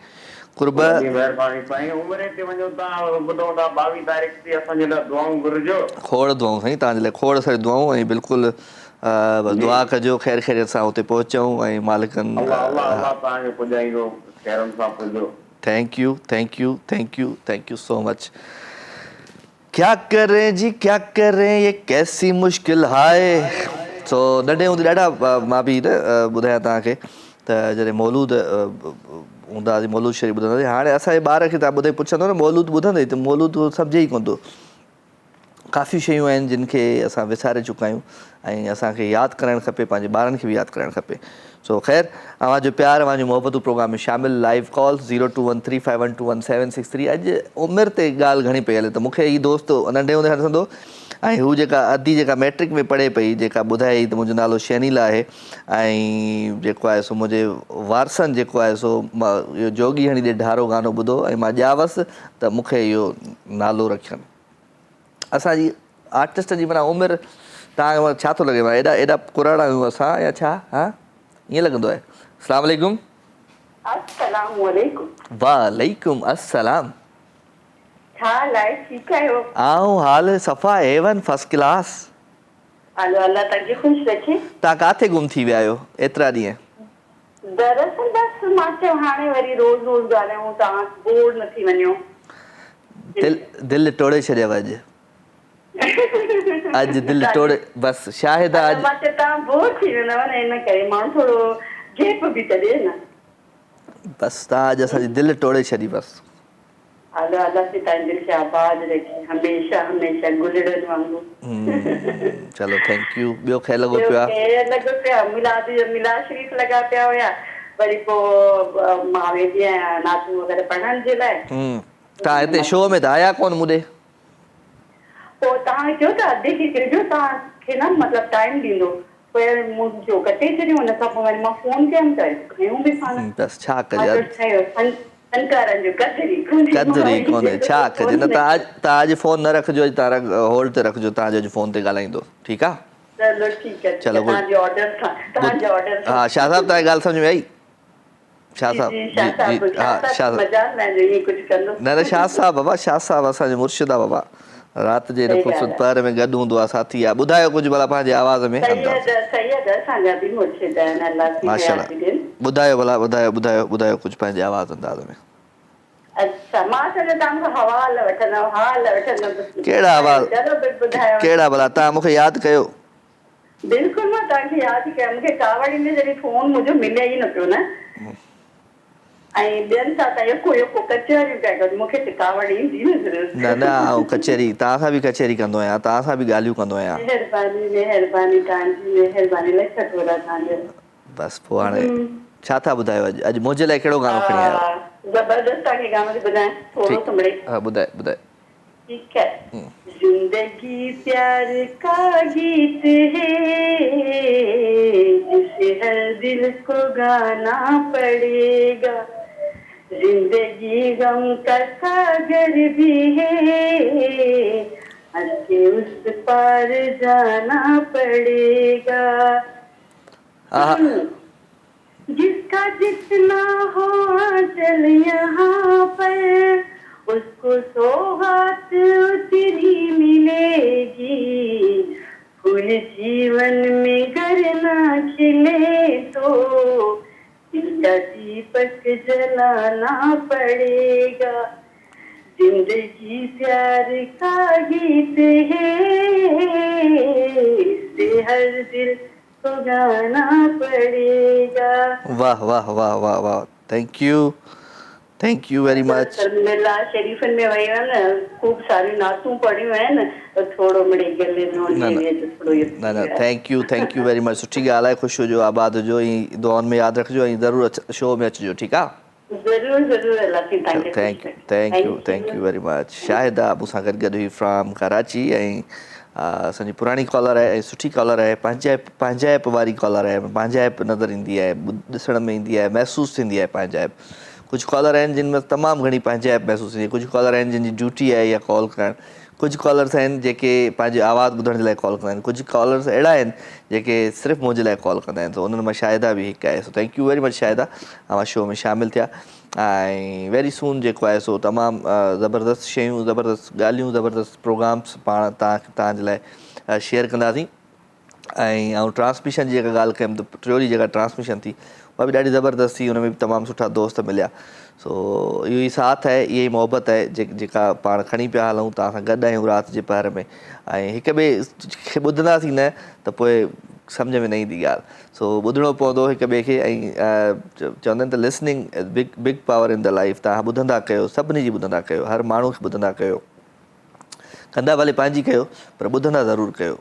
कुर्ब महिरबानी साईं। उमिरि ते वञो तव्हां, ॿुधो था 22 तारीख़ ते असांजे लाइ दुआऊं घुरिजो। खोड़ दुआऊं साईं, तव्हांजे लाइ खोड़ सारी दुआऊं, ऐं बिल्कुलु दुआ कजो ख़ैर ख़ैरियत सां हुते पहुचूं, ऐं मालिकनि तव्हांखे पुॼाईंदो ख़ैरनि सां पुॼो। Thank you thank you thank you thank you so much. क्या करें जी क्या करें, ये कैसी मुश्किल है। सो नंढे हूंदे ॾाढा मां बि न ॿुधायां तव्हांखे त जॾहिं मौलूद हूंदा हुआसीं, मौलूद शरीफ़ ॿुधंदा हुआसीं। हाणे असांजे ॿार खे तव्हां ॿुधाई पुछंदो न मौलूद ॿुधंदई त मौलूद सम्झे ई कोन थो। काफ़ी शयूं आहिनि जिन खे असां विसारे चुका आहियूं, ऐं असांखे यादि करणु खपे, पंहिंजे ॿारनि खे बि यादि करणु खपे। सो ख़ैर, अव्हांजो प्यार, अव्हांजूं मोहबतूं प्रोग्राम में शामिल। Live call 021351217763। अॼु उमिरि ते ॻाल्हि घणी पई हले, त मूंखे हीउ दोस्त नंढे हूंदे हलंदो, ऐं हू जेका मैट्रिक में पढ़े पई, जेका ॿुधाई त मुंहिंजो नालो शैनीला आहे, ऐं जेको आहे सो मुंहिंजे वारसनि जेको आहे सो मां इहो जोगी हणी ॾे ढारो गानो ॿुधो, ऐं मां ॼावसि त मूंखे इहो नालो रखियनि। असांजी आर्टिस्ट जी माना उमिरि तव्हांखे छा थो लॻे, एॾा कुराड़ा आहियूं असां या छा? हा ईअं लॻंदो आहे। अस्सलाम वालेकुम। अस्सलाम वालेकुम। वालेकुम अस्सलाम। छा हाल आहे? ठीकु आहियो? आऊं हाल सफ़ा A1 फर्स्ट क्लास। हलो अल्लाह तव्हांखे ख़ुशि रखे। तव्हां किथे गुम थी विया आहियो एतिरा ॾींहं? दरअसल बसि मां चयो हाणे वरी रोज़ ॻाल्हायूं, तव्हां बोर न थी वञो। दिलि टोड़े छॾियव अॼु। अॼु दिलि टोड़े बसि शाहिद आहे। मां चयो तव्हां बोर थी वेंदव न, इन करे माण्हू थोरो गैप बि त ॾिए न। बसि तव्हां अॼु असांजी दिलि टोड़े छॾी बसि। अल्लाह अल्लाह से तव्हां दिलि खे आबाद रखे हमेशह हमेशह गुलड़नि वांगुरु। चलो थैंक यू। ॿियो खे लॻो पियो आहे? ॿियो लॻो पियो आहे मिलाद शरीफ़ लॻा पिया हुया, वरी पोइ मां वेंदी आहियां नातू वग़ैरह पढ़ण जे लाइ। तव्हां हिते शो में त आया कोन मूं ॾे? पोइ तव्हां चयो त अधे खे करिजो, तव्हांखे न मतिलबु टाइम ॾींदो, पोइ मुंहिंजो कटे छॾियो, हुन खां पोइ वरी मां फोन कयमि त खयूं बि कान। बसि छा कजे, कदरी कोन्हे, छा कजे। न तव्हां अॼु फोन न रखिजो, अॼु तव्हां होल्ड ते रखिजो, तव्हांजो अॼु फोन ते ॻाल्हाईंदो, ठीकु आहे? चलो ठीकु आहे, चलो तव्हांजे ऑर्डर सां, तव्हांजे ऑर्डर सां। हा शाह साहब तव्हांजी ॻाल्हि सम्झ में आई? शाह साहब जी शाह साहब, हा शाह मजाक न ईअं कुझु कंदो। न शाह साहब बाबा, शाह साहब असांजो मुर्शिद आहे बाबा, राति जे ख़ूबसूरत पहर में गॾु हूंदो आहे, साथी आहे। ॿुधायो कुझु भला पंहिंजे आवाज़ में। असांजा बि मुर्शिद आहिनि, अल्लाह की हयाती ॾियनि। ॿुधायो भला, ॿुधायो कुझु पंहिंजे आवाज़ अंदाज़ में। अच्छा मां चयो तव्हां हवाल वठंदव। कहिड़ा हवाल? ॿुधायो कहिड़ा भला? तव्हां मूंखे यादि कयो। बिल्कुलु मां तव्हांखे यादि कयां, मूंखे कावड़ी में जॾहिं फोन मुंहिंजो मिले ई न पियो न, ऐं ॿियनि सां त यको कचहरियूं पिया कनि, मूंखे त कावड़ ईंदी न। न आउं कचहरी तव्हां सां बि कचहरी कंदो आहियां, तव्हां सां बि ॻाल्हियूं कंदो आहियां। महिरबानी तव्हांजी, महिरबानी लख थोरा तव्हांजो। बसि पोइ हाणे छा था ॿुधायो? अॼु मुंहिंजे लाइ कहिड़ो गानो खणी आयो? ज़बरदस्त तव्हांखे गानो थी ॿुधायां, थोरो संभड़े। हा ॿुधाए। ठीक है। जिंदगी प्यार का गीत है, जिसे हर दिल को गाना पड़ेगा, जिंदगी गम का सागर भी है, हंस के उस पार जाना पड़ेगा। जिसका जितना हो चल यहाँ पर, उसको सौगात उतनी मिलेगी, फूल जीवन में गर ना खिले तो इसका दीपक जलाना पड़ेगा, जिंदगी प्यार का गीत है, इसे हर दिल को गाना पड़ेगा। वाह वाह वाह वाह वाह, थैंक यू वेरी मच। मिलाद शरीफ़नि में वई हुयमि न, ख़ूब सारियूं नातूं पढ़ियूं आहिनि, त थोरो मिड़े गले में न थैंक यू वेरी मच। सुठी ॻाल्हि आहे, ख़ुशि हुजो, आबाद हुजो, ऐं दुआनि में यादि रखिजो, ऐं ज़रूरु शो में अचिजो, ठीकु आहे? Thank U very much. Shahida मूंसां गॾु हुई फ्रॉम कराची, ऐं असांजी पुराणी कॉलर आहे ऐं सुठी कॉलर आहे, पंहिंजाइप वारी कॉलर आहे, पंहिंजाइप नज़र ईंदी आहे, ॾिसण में ईंदी आहे, महसूसु थींदी आहे पंहिंजाइप। कुझु कॉलर आहिनि जिन में तमामु घणी पंहिंजाइप महसूसु थींदी आहे, कुझु कॉलर आहिनि जिन जी ड्यूटी आहे इहा कॉल करणु, कुझु कॉलर्स आहिनि जेके पंहिंजी आवाज़ु ॿुधण जे लाइ कॉल कंदा आहिनि, कुझु कॉलर्स अहिड़ा आहिनि जेके सिर्फ़ु मुंहिंजे लाइ कॉल कंदा आहिनि, त उन्हनि मां शाहिदा बि हिकु आहे। So thank U very much Shahida, तव्हां शो में शामिलु थिया, ऐं वेरी सून जेको आहे सो तमामु ज़बरदस्त शयूं, ज़बरदस्त ॻाल्हियूं, ज़बरदस्त प्रोग्राम्स पाण तव्हांजे लाइ शेयर कंदासीं। ऐं ट्रांसमिशन जी जेका ॻाल्हि कयमि, त टियों ॾींहुं जेका ट्रांसमिशन थी उहा बि ॾाढी ज़बरदस्त थी, हुन में बि तमामु सुठा दोस्त मिलिया। सो इहो ई साथ आहे, इहा ई मोहबत आहे जेका पाण खणी पिया हलूं, तव्हां सां गॾु आहियूं राति जे पहर में, ऐं हिक ॿिए खे ॿुधंदासीं न त पोइ सम्झ में न ईंदी ॻाल्हि। सो ॿुधणो पवंदो हिक ॿिए खे, ऐं चवंदा आहिनि त listening big power in the life. तव्हां ॿुधंदा कयो, सभिनी जी ॿुधंदा कयो, हर माण्हू खे ॿुधंदा कयो, कंदा भले पंहिंजी कयो पर ॿुधंदा ज़रूरु कयो।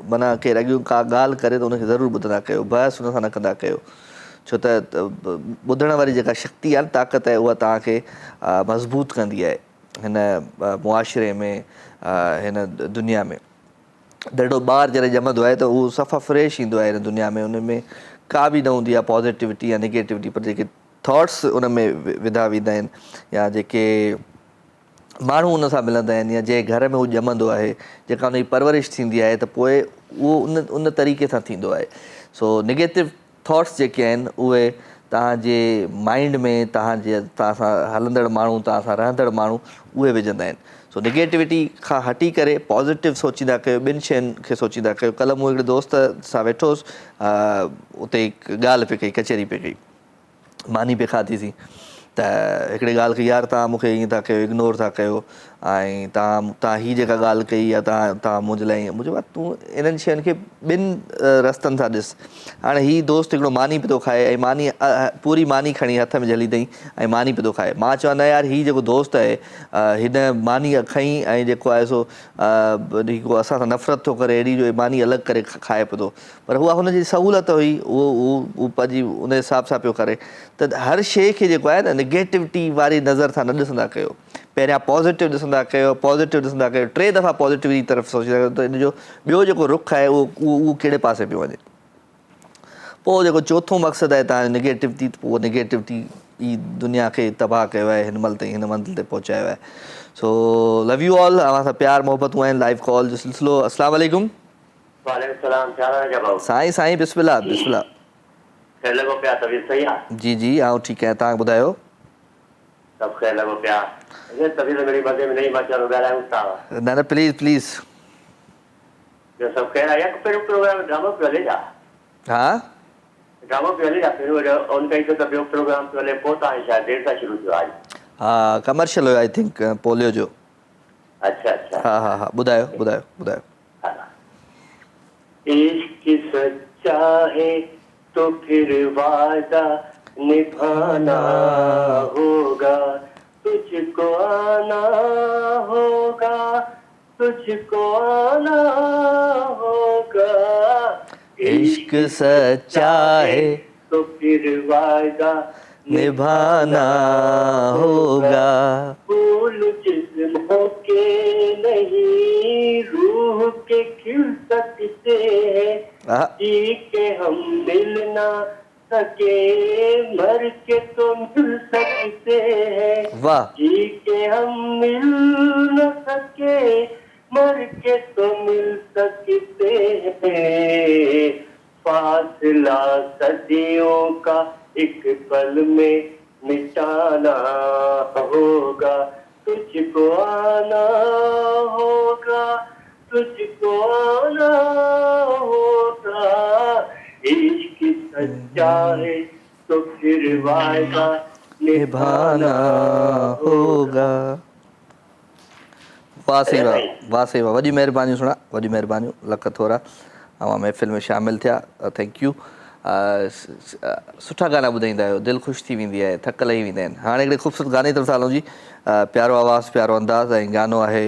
माना केरु अॻियूं का ॻाल्हि करे त उनखे ज़रूरु ॿुधंदा कयो, बहस हुन सां न कंदा कयो, छो त ॿुधण वारी जेका शक्ति आहे न, ताक़त आहे, उहा तव्हांखे मज़बूत कंदी आहे हिन मुआशिरे में, हिन दुनिया में। ॾाढो ॿार जॾहिं ॼमंदो आहे त उहो सफ़ा फ्रेश ईंदो आहे हिन दुनिया में, उन में का बि न हूंदी आहे पॉज़िटिविटी या नेगेटिविटी, पर जेके थॉट्स उन में विधा वेंदा आहिनि, या जेके माण्हू उन सां मिलंदा आहिनि, या जंहिं घर में उहो ॼमंदो आहे, जेका उनजी परवरिश थींदी आहे, त पोइ उहो उन तरीक़े सां थींदो आहे। सो नेगेटिव थॉट्स जेके आहिनि उहे तव्हांजे माइंड में तव्हां सां हलंदड़ माण्हू, तव्हां सां रहंदड़ माण्हू उहे विझंदा आहिनि। सो नेगेटिविटी खां हटी करे पॉज़िटिव सोचींदा कयो, ॿिनि शयुनि खे सोचींदा कयो। कल्ह मूं हिकिड़े दोस्त सां वेठो हुउसि, उते हिकु ॻाल्हि पई कई, कचहरी पई कई, मानी पे खाधीसीं, त हिकिड़ी ॻाल्हि कई यार तव्हां मूंखे ईअं था कयो इग्नोर था कयो ऐं तव्हां हीअ जेका ॻाल्हि कई आहे तव्हां मुंहिंजे लाइ ईअं मुंहिंजो तूं इन्हनि शयुनि खे ॿिनि रस्तनि सां ॾिस हाणे हीउ दोस्त हिकिड़ो मानी पियो थो खाए ऐं मानी पूरी मानी खणी हथ में झली अथई ऐं मानी पियो थो खाए मां चवां न यार हीउ जेको दोस्त आहे हिन मानी खईं ऐं जेको आहे सो जेको असां सां नफ़रत थो करे हेॾी जो मानी अलॻि करे खाए पियो थो पर उहा हुनजी सहूलियत हुई उहो पंहिंजी उन हिसाब सां पियो करे त हर शइ खे जेको आहे न नेगेटिविटी वारी नज़र सां न ॾिसंदा कयो पहिरियां पॉज़िटिव ॾिसंदा कयो टे दफ़ा पॉज़िटिव जी तरफ़ सोचे सघो त इन जो ॿियो जेको रुख आहे उहो कहिड़े पासे पियो वञे पोइ जेको चोथों मक़सदु आहे तव्हां नेगेटिविटी पोइ उहा नेगेटिविटी ई दुनिया खे तबाह कयो आहे हिन महिल ताईं हिन मंज़िल ते पहुचायो आहे सो लव यू ऑल अव्हां सां प्यार मोहबतूं आहिनि लाइव कॉल जो सिलसिलो अस्सलाम वालेकुम साईं बिस्मिल्लाह जी जी आउं ठीकु आहियां तव्हां ॿुधायो न प्लीज़ हा हा कमर्शियल हुयो आई थिंक पोलियो जो हा ॿुधायो इश्क सच्चा है तो फिर वादा निभाना होगा तुझको आना होगा इश्क सच्चा है तो फिर वादा निभाना होगा फूल जिस्मों के नहीं रूह के खिल सकते हैं जी के हम मिल ना सके मर के तो मिल सकते हैं वाह जी के हम मिल न सके मर के तो मिल सकते हैं फासला सदियों का एक पल में मिटाना होगा तुझको आना होगा इश्क सच्चा है तो फिर वादा निभाना होगा वाह सही वाह वॾी महिरबानी सुणा वॾी महिरबानी लख थोरा तव्हां महफ़िल में शामिलु थिया थैंक यू सुठा गाना ॿुधाईंदा आहियो दिलि ख़ुशि थी वेंदी आहे थक लही वेंदा आहिनि हाणे हिकिड़े ख़ूबसूरत गाने जी तरफ़ हलूं जी प्यारो आवाज़ु प्यारो अंदाज़ ऐं गानो आहे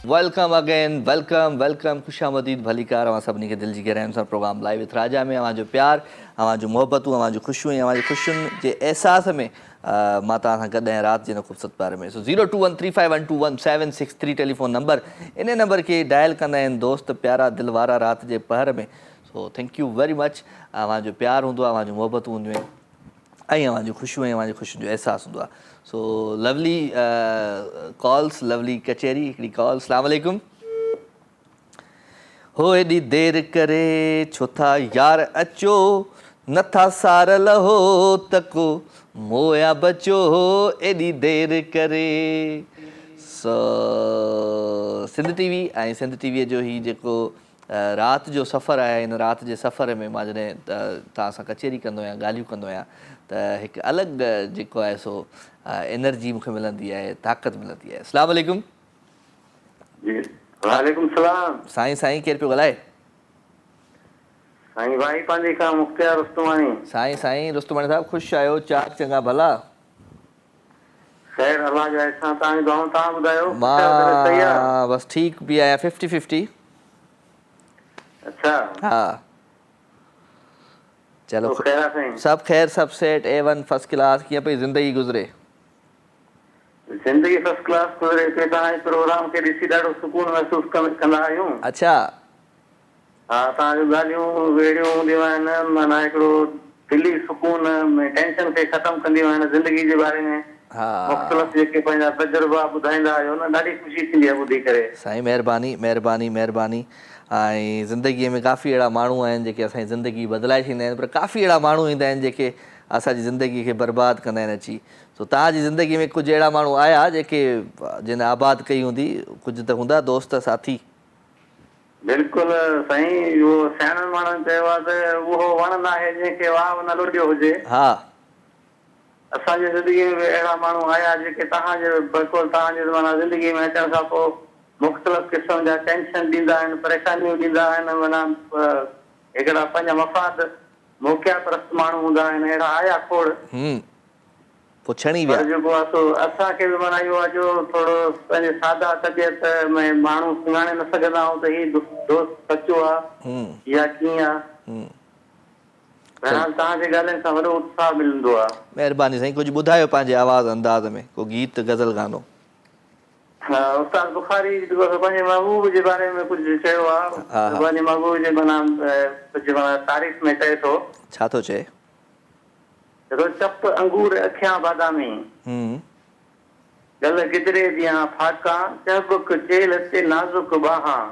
वेलकम अगेन, वेलकम वेलकम, खुशामदीद, भलीकार। अवां सभिनी खे दिलि जी गहराइयुनि सां प्रोग्राम लाइव विथ राजा में अवां जो प्यार, अवां जो मोहबतूं, अवां जो ख़ुशियूं ऐं अवां जी ख़ुशियुनि जे अहसास में मां तव्हां सां गॾु आहियां राति जे हिन ख़ूबसूरत प्यार में। सो 021351217763 टेलीफोन नंबर, इन नंबर खे डायल कंदा आहिनि दोस्त प्यारा दिलि वारा राति जे पहर में। So thank U very much. अवां जो प्यार हूंदो आहे, अवां जो मोहबतूं हूंदियूं आहिनि ऐं अवां जूं ख़ुशियूं ऐं अवां जी ख़ुशियुनि जो अहसासु हूंदो आहे। सो लवली कॉल्स, लवली कचहरी, हिकिड़ी कॉल। अस्सलाम वालेकुम। हो एॾी देरि करे छो था यार अचो, नथा सार लहो तको मोया बचो, एॾी देरि करे। सिंध टीवी ऐं सिंध टीवीअ जो ही जेको राति जो सफ़रु आहे, इन राति जे सफ़र में मां जॾहिं तव्हां सां कचहरी कंदो आहियां, ॻाल्हियूं कंदो आहियां, त हिकु अलॻि जेको आहे सो एनर्जी मूंखे मिलंदी आहे, ताक़त मिलंदी आहे। अस्सलाम वालेकुम। वालेकुम सलाम। साईं केरु पियो ॻाल्हाए? साईं भाई पंहिंजे खां मुख्तियार रुस्तमानी। साईं रुस्तमानी साहब, ख़ुशि आहियो? चाक चङा भला? ख़ैर अल्लाह जा एहसान, तव्हांजी दुआऊं। तव्हां ॿुधायो? मां बसि ठीकु बि आहियां, 50-50। अच्छा, हा चलो, सभु ख़ैर, सभु सेट, A1 फर्स्ट क्लास। कीअं पई ज़िंदगी गुज़रे? ज़िंदगी फर्स्ट क्लास गुज़रे पई। तव्हांजे प्रोग्राम खे ॾिसी ॾाढो सुकून महसूसु कंदा आहियूं। अच्छा। हा, तव्हांजूं ॻाल्हियूं वेड़ियूं हूंदियूं आहिनि, माना हिकिड़ो दिली सुकून में टेंशन खे ख़तमु कंदियूं आहिनि, ज़िंदगी जे बारे में मुख़्तलिफ़ जेके पंहिंजा तजुर्बा ॿुधाईंदा आहियो न, ॾाढी ख़ुशी थींदी आहे ॿुधी करे। साईं महिरबानी महिरबानी महिरबानी। ऐं ज़िंदगीअ में काफ़ी अहिड़ा माण्हू आहिनि जेके असांजी ज़िंदगी बदिलाए छॾींदा आहिनि, पर काफ़ी अहिड़ा माण्हू ईंदा आहिनि जेके असांजी ज़िंदगी खे बर्बादु कंदा आहिनि अची। सो तव्हांजी ज़िंदगी में कुझु अहिड़ा माण्हू आया जेके जिन आबाद कई हूंदी? कुझु त हूंदा दोस्त साथी? बिल्कुलु साईं, उहो सियाणनि माण्हुनि चयो आहे त उहो वण न आहे जंहिंखे वाह न लुॾियो हुजे। हा, असांजी ज़िंदगी में हिकिड़ा माण्हू आया जेके तव्हांजे बिल्कुलु तव्हांजे माना ज़िंदगी में अचण खां पोइ मुख़्तलिफ़ क़िस्म जा टेंशन ॾींदा आहिनि, परेशानियूं ॾींदा आहिनि, माना हिकिड़ा पंहिंजा मफ़ाद मोकिया परस्त माण्हू हूंदा आहिनि, अहिड़ा आया खोड़। पुछणी पर जेको आहे सो असांखे बि माना इहो आहे जो थोरो पंहिंजे सादा तबियत में माण्हू सुञाणे न सघंदा आहियूं त हीउ दोस्त सचो आहे या कीअं आहे। बहरहाल तव्हांजे ॻाल्हियुनि सां वॾो उत्साह मिलंदो आहे। महिरबानी साईं, कुझु ॿुधायो पंहिंजे आवाज़ अंदाज़ में, को गीत गज़ल गानो। हा, उस्ताद बुखारी पंहिंजे महबूब जे बारे में कुझु चयो आहे। पंहिंजे महबूब जे माना कुझु तारीफ़ में चए थो। छा थो चए? चप अंगूर अखियां बादामी, गल गिदरे दियां फाका, चबक चेल ते नाज़ुक बाहां,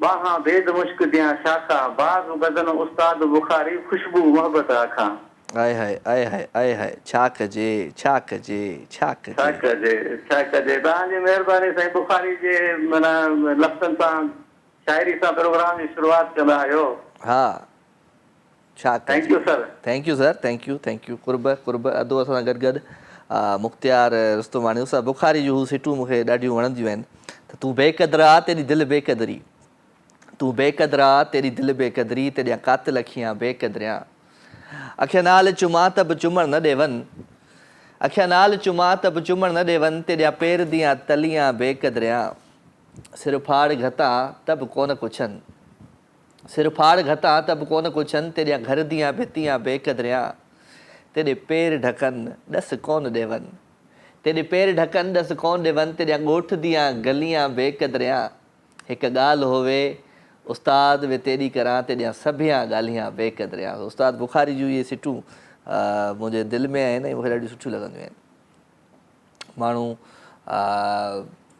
बाहां बेद मुश्क दियां शाखा, बाज़ गदन उस्ताद बुखारी, खुशबू मोहब्बत आखां। आए हाय आए हाय आए हाय, छा कजे छा कजे छा कजे छा कजे छा कजे। तव्हांजी महिरबानी साईं, बुखारी जे माना लफ़्ज़नि सां शाइरी सां प्रोग्राम जी शुरूआति कंदा आहियो। हा, छा कजे। Thank you sir. Thank you sir, thank you. कुर्ब अदो असां सां गॾु मुख़्तियार रुस्तमानी। उसा बुखारी जूं हू सिटूं मूंखे ॾाढियूं वणंदियूं आहिनि त तूं बेक़दरा तेरी दिलि बेक़दरी, तूं बेक़दरा तेरी दिलि बेक़दरी, तेॾियां कातिल अखियां बेक़दरियां, अखियां नाल चुमा त बि चुमण न ॾेवनि, अखियां नाल चुमा त बि चुमण न ॾेवनि, तेॾियां पेर दियां तलियां बेक़दरियां, सिर फाड़ घता त बि कोन कुछनि, सिर फाड़ घता त बि कोन कुछनि, तेॾियां घर दियां भितियां बेक़दरियां, तेॾे पेर ढकनि ॾस कोन ॾेवनि, तेॾे पेर ढकनि ॾस कोन ॾेवनि, तेॾियां ॻोठ दियां गलियां बेक़दरियां, हिकु ॻाल्हि होवे उस्ताद वे तेॾी करां, तेॾियां सभियां ॻाल्हियां बेक़दरियां। उस्ताद बुखारी जूं इहे सिटूं मुंहिंजे दिलि में आहिनि ऐं मूंखे ॾाढियूं सुठियूं लॻंदियूं आहिनि। माण्हू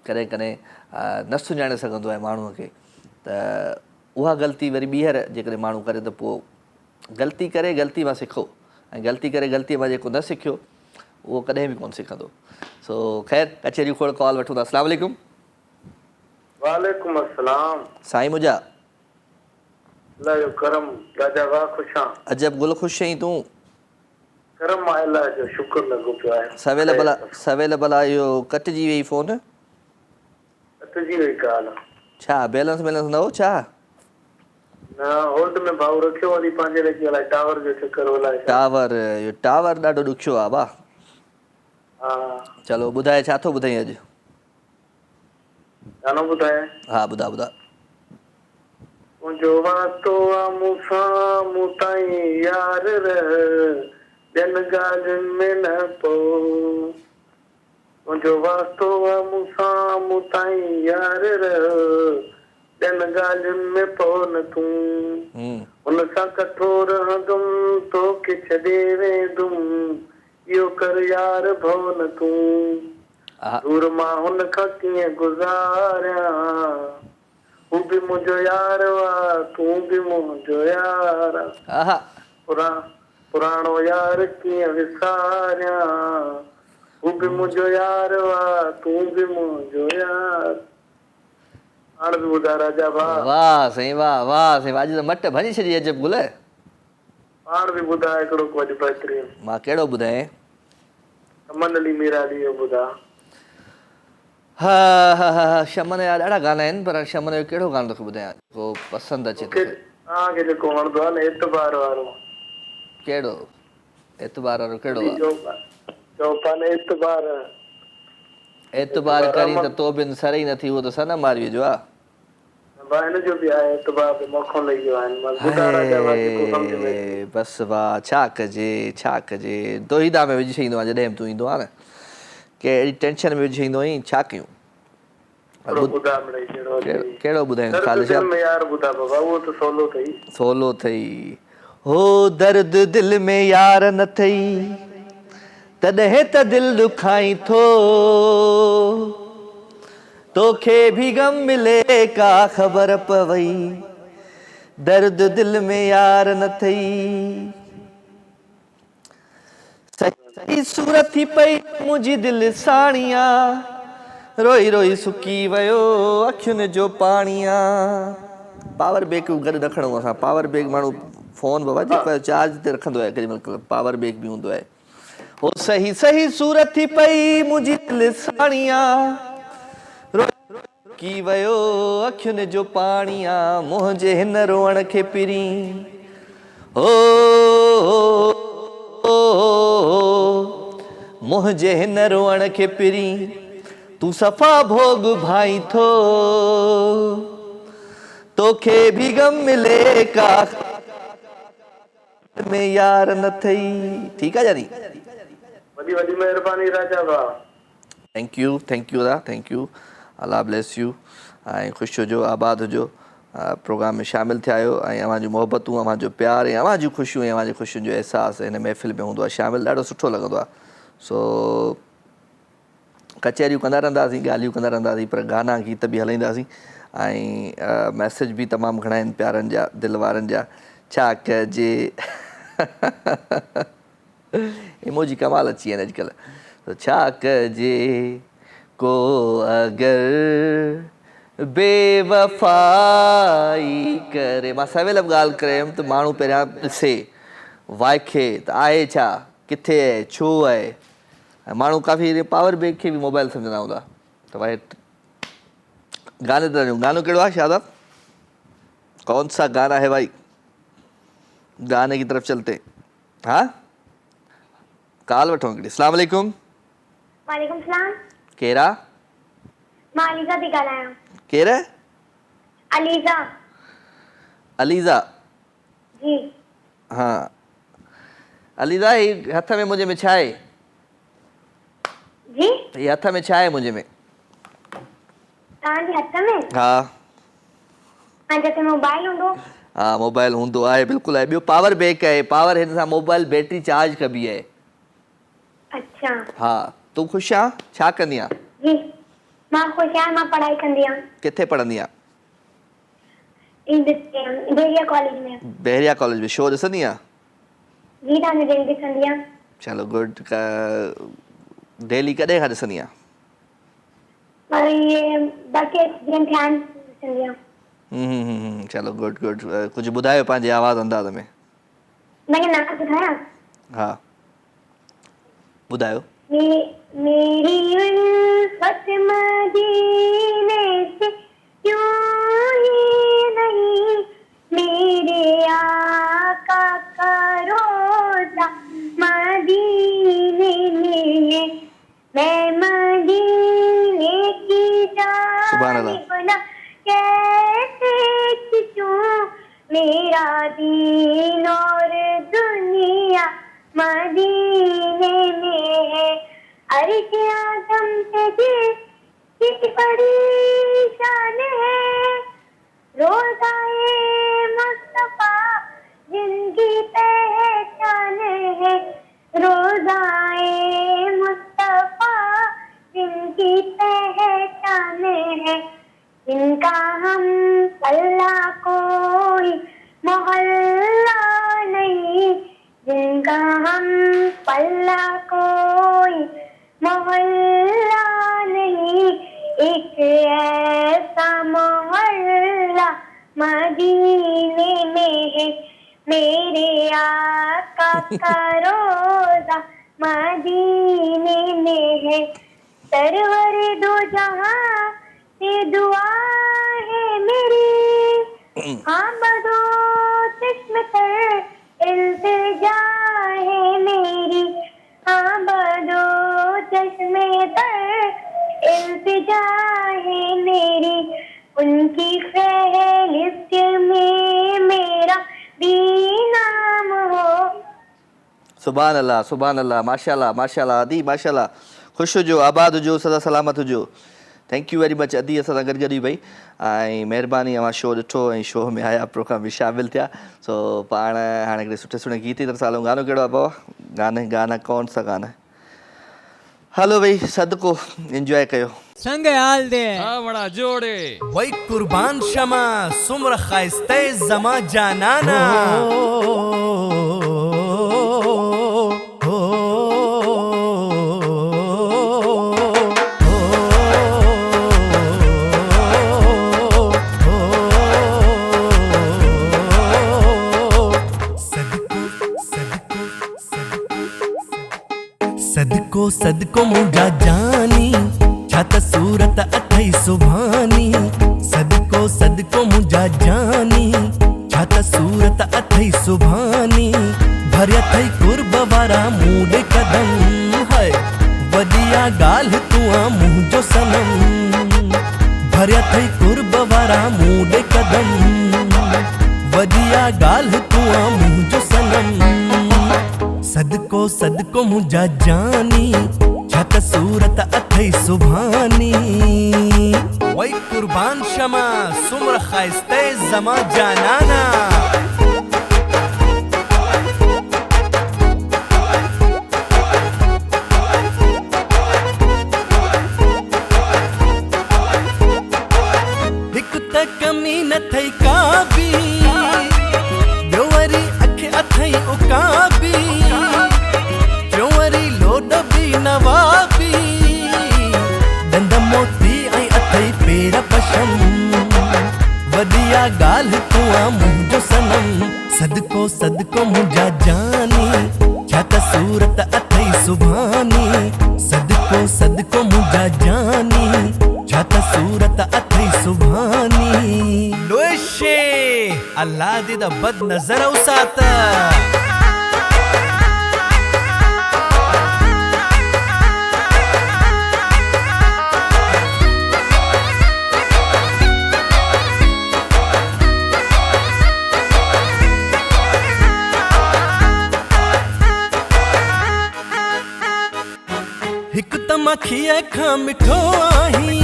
कॾहिं कॾहिं न सुञाणे सघंदो आहे माण्हूअ खे, त उहा ग़लती वरी ॿीहर जेकॾहिं माण्हू करे त पोइ ग़लती करे ग़लती मां सिखो, ऐं ग़लती करे ग़लतीअ मां जेको न सिखियो उहो कॾहिं बि कोन सिखंदो। सो ख़ैर, कचहरी खोड़ कॉल वठूं था। अस्सलाम वालेकुम। वालेकुम अस्सलाम। साईं मुंहिंजा अल्लाह जो करम, राजा वाह ख़ुशि आं। अजब गुल ख़ुशि आहीं तूं। करम आहे अल्लाह जो, शुक्र लॻो पियो आहे। सवेल भला इहो कटिजी वई फोन? कटिजी वई ॻाल्हि। छा बैलेंस न हो छा? न, होल्ड में भाऊ रखियो वरी पंहिंजे रखी अलाए टावर जो चक्कर अलाए। इहो टावर ॾाढो ॾुखियो आहे भाउ। हा, चलो ॿुधाए, छा थो ॿुधाई अॼु? गानो ॿुधाए? हा ॿुधा ॿुधा। मुंहिंजो वास्तो आहे मूंसां मूं ताईं यार रह ॿियनि ॻाल्हियुनि में न पो। मुंहिंजो वास्तो आहे मूंसां मूं ताईं यार रह ॿियनि ॻाल्हियुनि में पो न तूं। हुन सां कठो रहंदुमि तोखे छॾे वेंदुमि इहो कर यार भउ न तूं। दूर मां हुन खां कीअं गुज़ारियां हू बि मुंहिंजो यार वा तूं बि मुंहिंजो यार। पुराणो यार कीअं विसारियां हू बि मुंहिंजो यार वा तूं बि मुंहिंजो यार। हाणे बि ॿुधाए राजा भाउ। वाह साईं वाह वाह साईं, अॼु त मट भञी छॾी अजब गुल। हाणे बि ॿुधाए हिकिड़ो कुझु बहितरीन। मां कहिड़ो ॿुधाए? अमन अली मीरा अली जो ॿुधा। हा हा हा शमन जा ॾाढा गाना आहिनि पर शमन जो कहिड़ो गानो तोखे ॿुधायां जेको पसंदि अचे तोखे? तव्हांखे जेको वणंदो आहे न एतबार वारो। कहिड़ो एतबार वारो कहिड़ो आहे? चौपान एतबार। एतबार करी त तो बिन सर ई नथी, उहो त सनम मारवीअ जो आहे। हिन जो बि आहे एतबार बि मौक़ो लही वियो आहे। बस वाह छा कजे छा कजे, दोहीदा में विझी छॾींदो आहे जॾहिं तूं ईंदो आहे न, के अहिड़ी टेंशन में विझी छॾींदो आहीं छा कयूं। कहिड़ो ॿुधायूं? सवलो अथई। हो दर्द दिल में यार न अथई तॾहिं त दिल दुखाई थो तोखे भी गम मिले का ख़बर पवई दर्द दिल में यार न अथई। सही सूरत थी पई मुंहिंजी दिल साणिया रोई रोई सुकी वियो अखियुनि जो पाणिया। पावर बैंक गॾु रखिणो असां, पावर बैंक माण्हू फोन बाबा जेको आहे चार्ज ते रखंदो आहे केॾीमहिल पावर बैंक बि हूंदो आहे। हो सही सही सूरत थी पई मुंहिंजी दिल साणिया की वियो अखियुनि जो पाणिया मुंहिंजे हिन रोअण खे पिरी हो मुंहिंजे हिन रोअण खे पिरी तूं सफ़ा भोग भाई थो तोखे भी गम मिले का में यार न थई। ठीकु आहे यानी? वॾी वॾी महिरबानी राजा भाउ। थैंक यू दादा, थैंक यू। अल्लाह ब्लेस यू ऐं ख़ुशि हुजो आबाद हुजो, प्रोग्राम में शामिलु थिया आहियो ऐं अव्हांजूं मोहबतूं अव्हांजो प्यार ऐं अव्हांजूं ख़ुशियूं ऐं अव्हांजी ख़ुशियुनि जो अहसासु हिन महफ़िल में हूंदो आहे शामिलु, ॾाढो सुठो लॻंदो आहे। सो कचहरियूं कंदा रहंदासीं, ॻाल्हियूं कंदा रहंदासीं पर गाना गीत बि हलाईंदासीं ऐं मैसेज बि तमामु घणा आहिनि प्यारनि जा दिलि वारनि जा। छा कजे इमोजी कमाल अची विया आहिनि अॼुकल्ह। छा कजे को अगरि बेवफ़ाई करे, मां सवेल बि ॻाल्हि कयमि त माण्हू पहिरियां ॾिसे वाइखे त आहे छा किथे आहे छो आहे। ऐं माण्हू काफ़ी पावर बैंक खे बि मोबाइल सम्झंदा हूंदा त भाई गाने ते वञूं। गानो कहिड़ो आहे शादाब? कौन सा गाना है भाई? गाने की तरफ चलते। हाँ काल वठो हिकिड़ी। अस्सलाम वालेकुम। वालेकुम सलाम। केरा? मां अलीज़ा थी ॻाल्हायां। केर? अलीज़ा। अलीज़ा जी। हाँ अलीज़ा, ही हथ में मुंहिंजे में छा आहे? जी ही हथ में छा आहे मुंहिंजे में? तव्हांजे हथ में? हा जिते मोबाइल हूंदो। हा मोबाइल हूंदो आहे, बिल्कुलु आहे। ॿियो पावर बैंक आहे, पावर हिन सां मोबाइल बैटरी चार्ज कबी आहे। अच्छा। हा तूं ख़ुशि आहे? छा कंदी आहे? जी मां ख़ुशि आहियां, मां पढ़ाई कंदी आहियां। किथे पढ़ंदी आहे? बहरिया कॉलेज में। बहरिया कॉलेज में। शो ॾिसंदी आहे? जी तव्हांजी डेली ॾिसंदी आहियां। चलो गुड। डेली कॾहिं खां ॾिसंदी आहे? ये बाकी ॾींहं थिया आहिनि ॾिसंदी आहियां। चलो गुड गुड। कुझु ॿुधायो पंहिंजे आवाज़ अंदाज़ में। मैं नाम ॿुधायां? हा ॿुधायो। मेरी उल्फत मदीने से क्यों ही नहीं मेरे आका का रोज़ा मदीने में मैं मदीने की जान सुभान अल्लाह। बना कैसे खींचूं मेरा दीन और दुनिया मदीने में है। अर्श आज़म से जिसकी बड़ी शान है, रोज़ाए मुस्तफा जिनकी पहचान है, रोज़ाए मुस्तफा जिनकी पहचान है, इनका हम पल्ला कोई मोहल्ला नहीं, जिनका हम पल्ला कोई मोहल्ला नहीं, एक ऐसा मोहल्ला मदीने में है, मेरे आका का रोज़ा मदीने में है। सरवर दो जहां से दुआ है मेरी, हाँ बदो चश्म तर इल्तिजा है मेरी, हाँ बदो चश्मे तर इल्तिजा है मेरी, उनकी फहरिस्त में मेरा भी नाम हो। सुभान अल्लाह, माशाल्लाह माशाल्लाह। अदी माशाल्लाह, ख़ुशि हुजो, आबाद हुजो, सदा सलामत हुजो। थैंक यू वेरी मच अदी, असां सां गॾु गॾु भई ऐं महिरबानी, अवां शो ॾिठो ऐं शो में आया, प्रोग्राम में शामिल थिया। सो पाण हाणे हिकिड़े सुठे सुठे गीत जी तरफ़ हलूं। गानो कहिड़ो आहे बाबा? गाना कौन सा गाना है? हलो भई सदको एंजॉय कयो। संग हाल दे बड़ा जोड़े वही कुर्बान शमा सुमर खाइस्ते जमा जानाना, सदको सदको मुंजा जानी छात सूरत अथई सुभानी, सदको सदको मुंजा जानी छात सूरत अथई सुभानी, भरिया थई कुर्ब वारा मूड कदम है, वदिया गाल तुआ मुंह जो सनम, भरिया थई कुर्ब वारा मूड कदम, वदिया गाल तुआ मुंह जो सनम, सदको सदको मुंजा जानी छत सूरत अथई सुभानी, वही कुर्बान शमा सुमर खाइस्ते जमा जानाना। हिक त कमी न थई का भी, ॿियो अख अथई उकाबी, नवाबी दंद मोती ऐं अथई पेर पशम, वदिया गाल तुआ मुंह जो सनम, सदको सदको मुंजा जानी छात सूरत अथई सुभानी, सदको सदको मुंजा जानी छात सूरत अथई सुभानी। लोशे अल्लाह दे द बद नजर उसात। हिक तमखिया खां मिठो आही,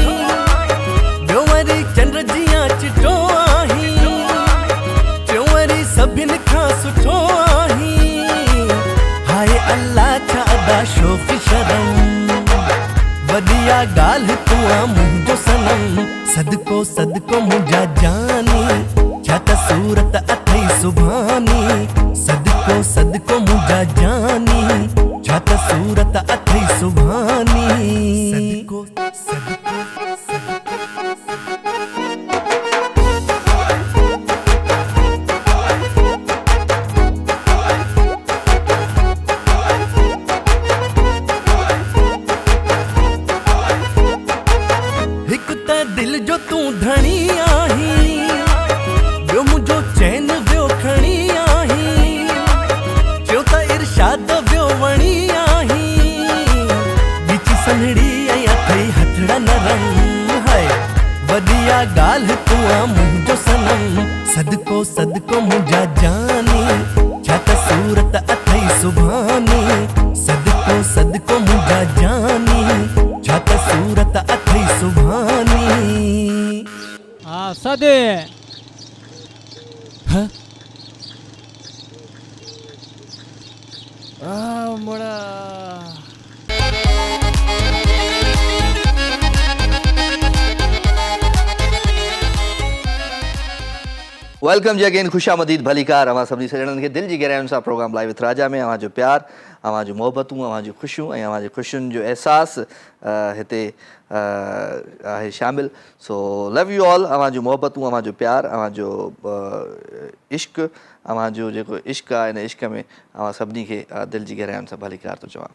ॿियो वरी चंद्र जिया चिटो आही, टियों वरी सभिनि खां सुठो आही, हाय अल्लाह छा अदा शोक़ शरम, वदिया गाल तुआ मुंह जो सनम, सदको सदको मुंजा जानी छत सूरत अथई सुभानी, सदको सदको मुंजा जानी छत सूरत अथई सुभानी, सदको सदको हिक त दिल जो तू धणी आही, ॿियो मुंहिंजो चैन वियो खणी आही, चयो त इरशाद वियो वणी आही, बिच सन्हड़ी ऐं अथई हथड़ा नरम है, ॻाल्हि तूं आ मुंहिंजो सनम सदको सदको मुंहिंजा जानी छा त सूरत अथई सुभानी सदको सदको मुंहिंजा जानी छा त सूरत अथई सुभानी हाँ सदे हाँ मोड़ा वेलकम जी अगेन खुशामदीद भलीकार अवां सभिनी सॼणनि खे दिलि जी गहराइयुनि सां प्रोग्राम लाइव विथ राजा में अवां जो प्यार अवां जूं मोहबतूं अवां जूं ख़ुशियूं ऐं अवां जी ख़ुशियुनि जो अहसासु हिते आहे शामिल सो लव यू ऑल अवां जूं मोहबतूं अवां जो प्यार अवां जो इश्क़ अवां जो जेको इश्क़ आहे इन इश्क़ में अवां सभिनी खे दिलि जी गहराइयुनि सां भलीकार थो चवां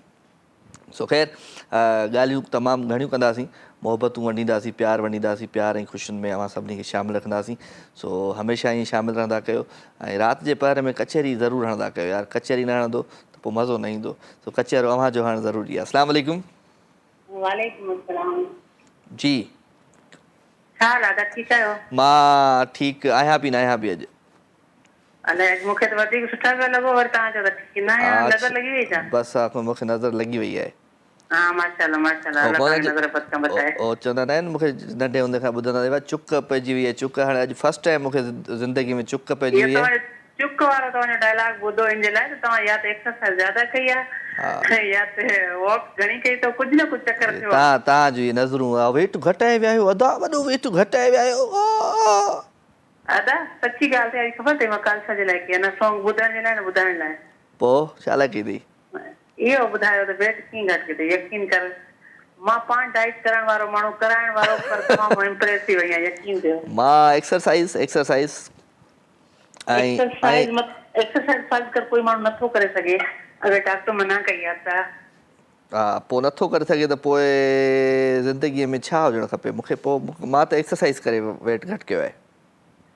सो ख़ैर ॻाल्हियूं तमामु घणियूं कंदासीं मोहबतूं वंडींदासीं प्यार वंडींदासीं प्यार ऐं ख़ुशियुनि में अवां सभिनी खे शामिलु रखंदासीं सो हमेशह ईअं शामिलु रहंदा कयो ऐं राति जे पहर में कचहरी ज़रूरु हणंदा कयो यार कचहरी न हणंदो त पोइ मज़ो न ईंदो सो कचहरो अवां जो हणणु ज़रूरी आहे अस्सलाम वालेकुम वालेकुम अस्सलाम जी छा राधा ठीकु आहियो मां ठीकु आहियां बि न आहियां बि अॼु अलाए मूंखे त वधीक सुठा पिया लॻो वरी तव्हां चओ त ठीकु न आहियां नज़र लॻी वई छा बसि मूंखे नज़र लॻी वई आहे हाँ माशाल्लाह माशाल्लाह अल्लाह तव्हांखे नज़र बदकम बताए चवंदा आहिनि मूंखे नंढे हूंदे खां ॿुधंदा हुआ चुक पइजी वई आहे चुक हाणे अॼु फर्स्ट टाइम मूंखे ज़िंदगी में चुक पइजी वई आहे चुक वारो तव्हांजो डायलॉग ॿुधो इन जे लाइ त तव्हां या त एक्सरसाइज ज्यादा कई आहे या त वॉक घणी कई त कुझु न कुझु चक्कर थियो तव्हांजो इहे नज़रूं वेट घटाए विया आहियो अदा वॾो वेट घटाए विया आहियो अदा सची ॻाल्हि ते ख़बर अथई मां कालसा जे लाइ कई न सॉन्ग ॿुधण जे लाइ न ॿुधाइण लाइ पोइ छा लाइ कई अथई इहो ॿुधायो त वेट कीअं घटि कई यकीन कर मां पाण डाइट करण वारो माण्हू कराइण वारो पर तमामु इम्प्रेस थी वई आहियां यकीन कयो मां एक्सरसाइज फर्ज़ कर कोई माण्हू नथो करे सघे अगरि डॉक्टर मना कई आहे त हा पोइ नथो करे सघे त पोइ ज़िंदगीअ में छा हुजणु खपे मूंखे पोइ मां त एक्सरसाइज करे वेट घटि कयो आहे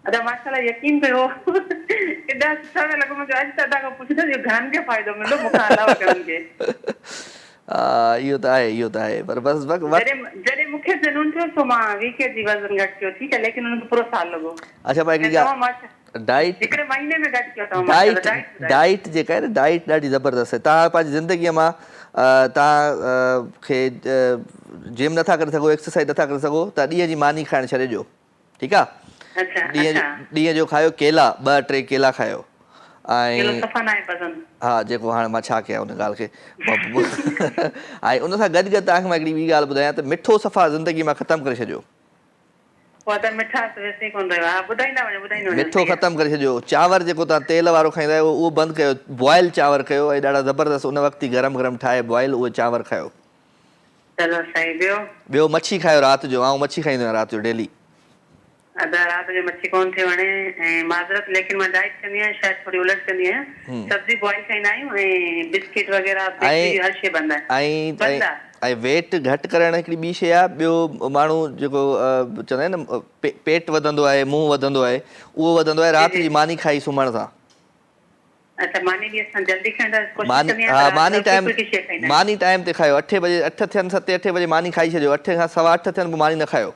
अदा माशाल्लाह यकीन कयो केॾा सुठा पिया लॻो मूंखे अॼु तव्हां खां पुछंदो घणनि खे फ़ाइदो मिलियो मूंखां अलावा घणनि खे इहो त आहे पर बसि जॾहिं मूंखे जनून थियो सो मां 20 kg वज़न घटि कयो ठीकु आहे लेकिन हुनखे पूरो साल लॻो अच्छा मां हिकिड़ी ॻाल्हि डाइट हिकिड़े महीने में घटि कयो तव्हां डाइट जेका आहे न डाइट ॾाढी ज़बरदस्त आहे तव्हां पंहिंजी ज़िंदगीअ मां तव्हां खे जिम नथा करे सघो एक्सरसाइज नथा करे सघो त ॾींहं जी मानी खाइणु छॾे ॾियो ठीकु आहे ॾींहं जो खायो केला 2-3 केला खायो ऐं हा जेको हाणे मां छा कयां हुन ॻाल्हि खे ऐं उन सां गॾु तव्हांखे मां हिकिड़ी ॿी ॻाल्हि ॿुधायां त मिठो सफ़ा ज़िंदगी मां ख़तमु करे छॾियो मिठो ख़तमु करे छॾियो चांवर जेको तव्हां तेल वारो खाईंदा आहियो उहो बंदि कयो बॉइल चांवर कयो ऐं ॾाढा ज़बरदस्त उन वक़्तु ई गरम गरम ठाहे बॉइल उहे चांवर खायो ॿियो मच्छी खायो राति जो आउं मच्छी खाईंदो आहियां राति जो डेली अदा रात जो मच्छी कोन थी वणे ऐं माज़रत लेकिन मां डाइट कंदी आहियां शायदि थोड़ी उलट कंदी आहियां सब्जी बॉइल खाईंदा आहियूं ऐं बिस्किट वग़ैरह हर शइ बंदि आहे ऐं वेट घटि करणु हिकिड़ी ॿी शइ आहे ॿियो माण्हू जेको चवंदा आहिनि न पेट वधंदो आहे मुंहुं वधंदो आहे उहो वधंदो आहे राति जी मानी खाई सुम्हण सां मानी टाइम ते खायो 8 बजे 8 थियनि 7-8 बजे मानी खाई छॾियो 8 खां 8:15 थियनि पोइ मानी न खायो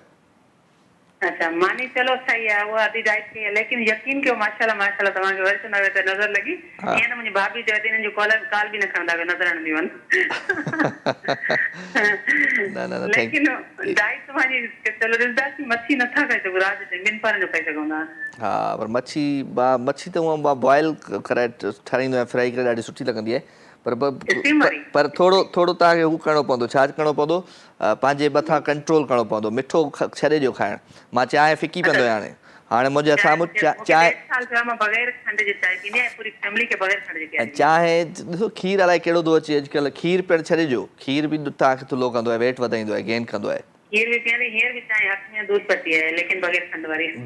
अच्छा मानी चलो सही है वो आधी डाइट की है लेकिन यकीन कयो माशाल्लाह माशाल्लाह तव्हांखे वरी सुनावे त नज़र लॻी ईअं न मुंहिंजी भाभी चवे थी हिननि जो कॉल बि न खणंदा कयो नज़र हणंदी वञ लेकिन डाइट तव्हांजी चलो ॾिसंदासीं मच्छी नथा खाई सघूं राति जो 2 पहर जो खाई सघूं था हा पर मच्छी त हूअं मां बॉइल कराए ठाहींदो आहियां फ्राई करे ॾाढी सुठी लॻंदी आहे पर थोरो तव्हांखे हू करिणो पवंदो छा करिणो पवंदो पंहिंजे मथां कंट्रोल करिणो पवंदो मिठो छॾे ॾियो खाइणु मां चांहि फिकी पीअंदो आहियां हाणे मुंहिंजे साम्हूं चांहि ॾिसो खीर अलाए कहिड़ो थो अचे अॼुकल्ह खीर पिणु छॾे ॾियो खीर बि तव्हांखे थुलो कंदो आहे वेट वधाईंदो आहे गेन कंदो आहे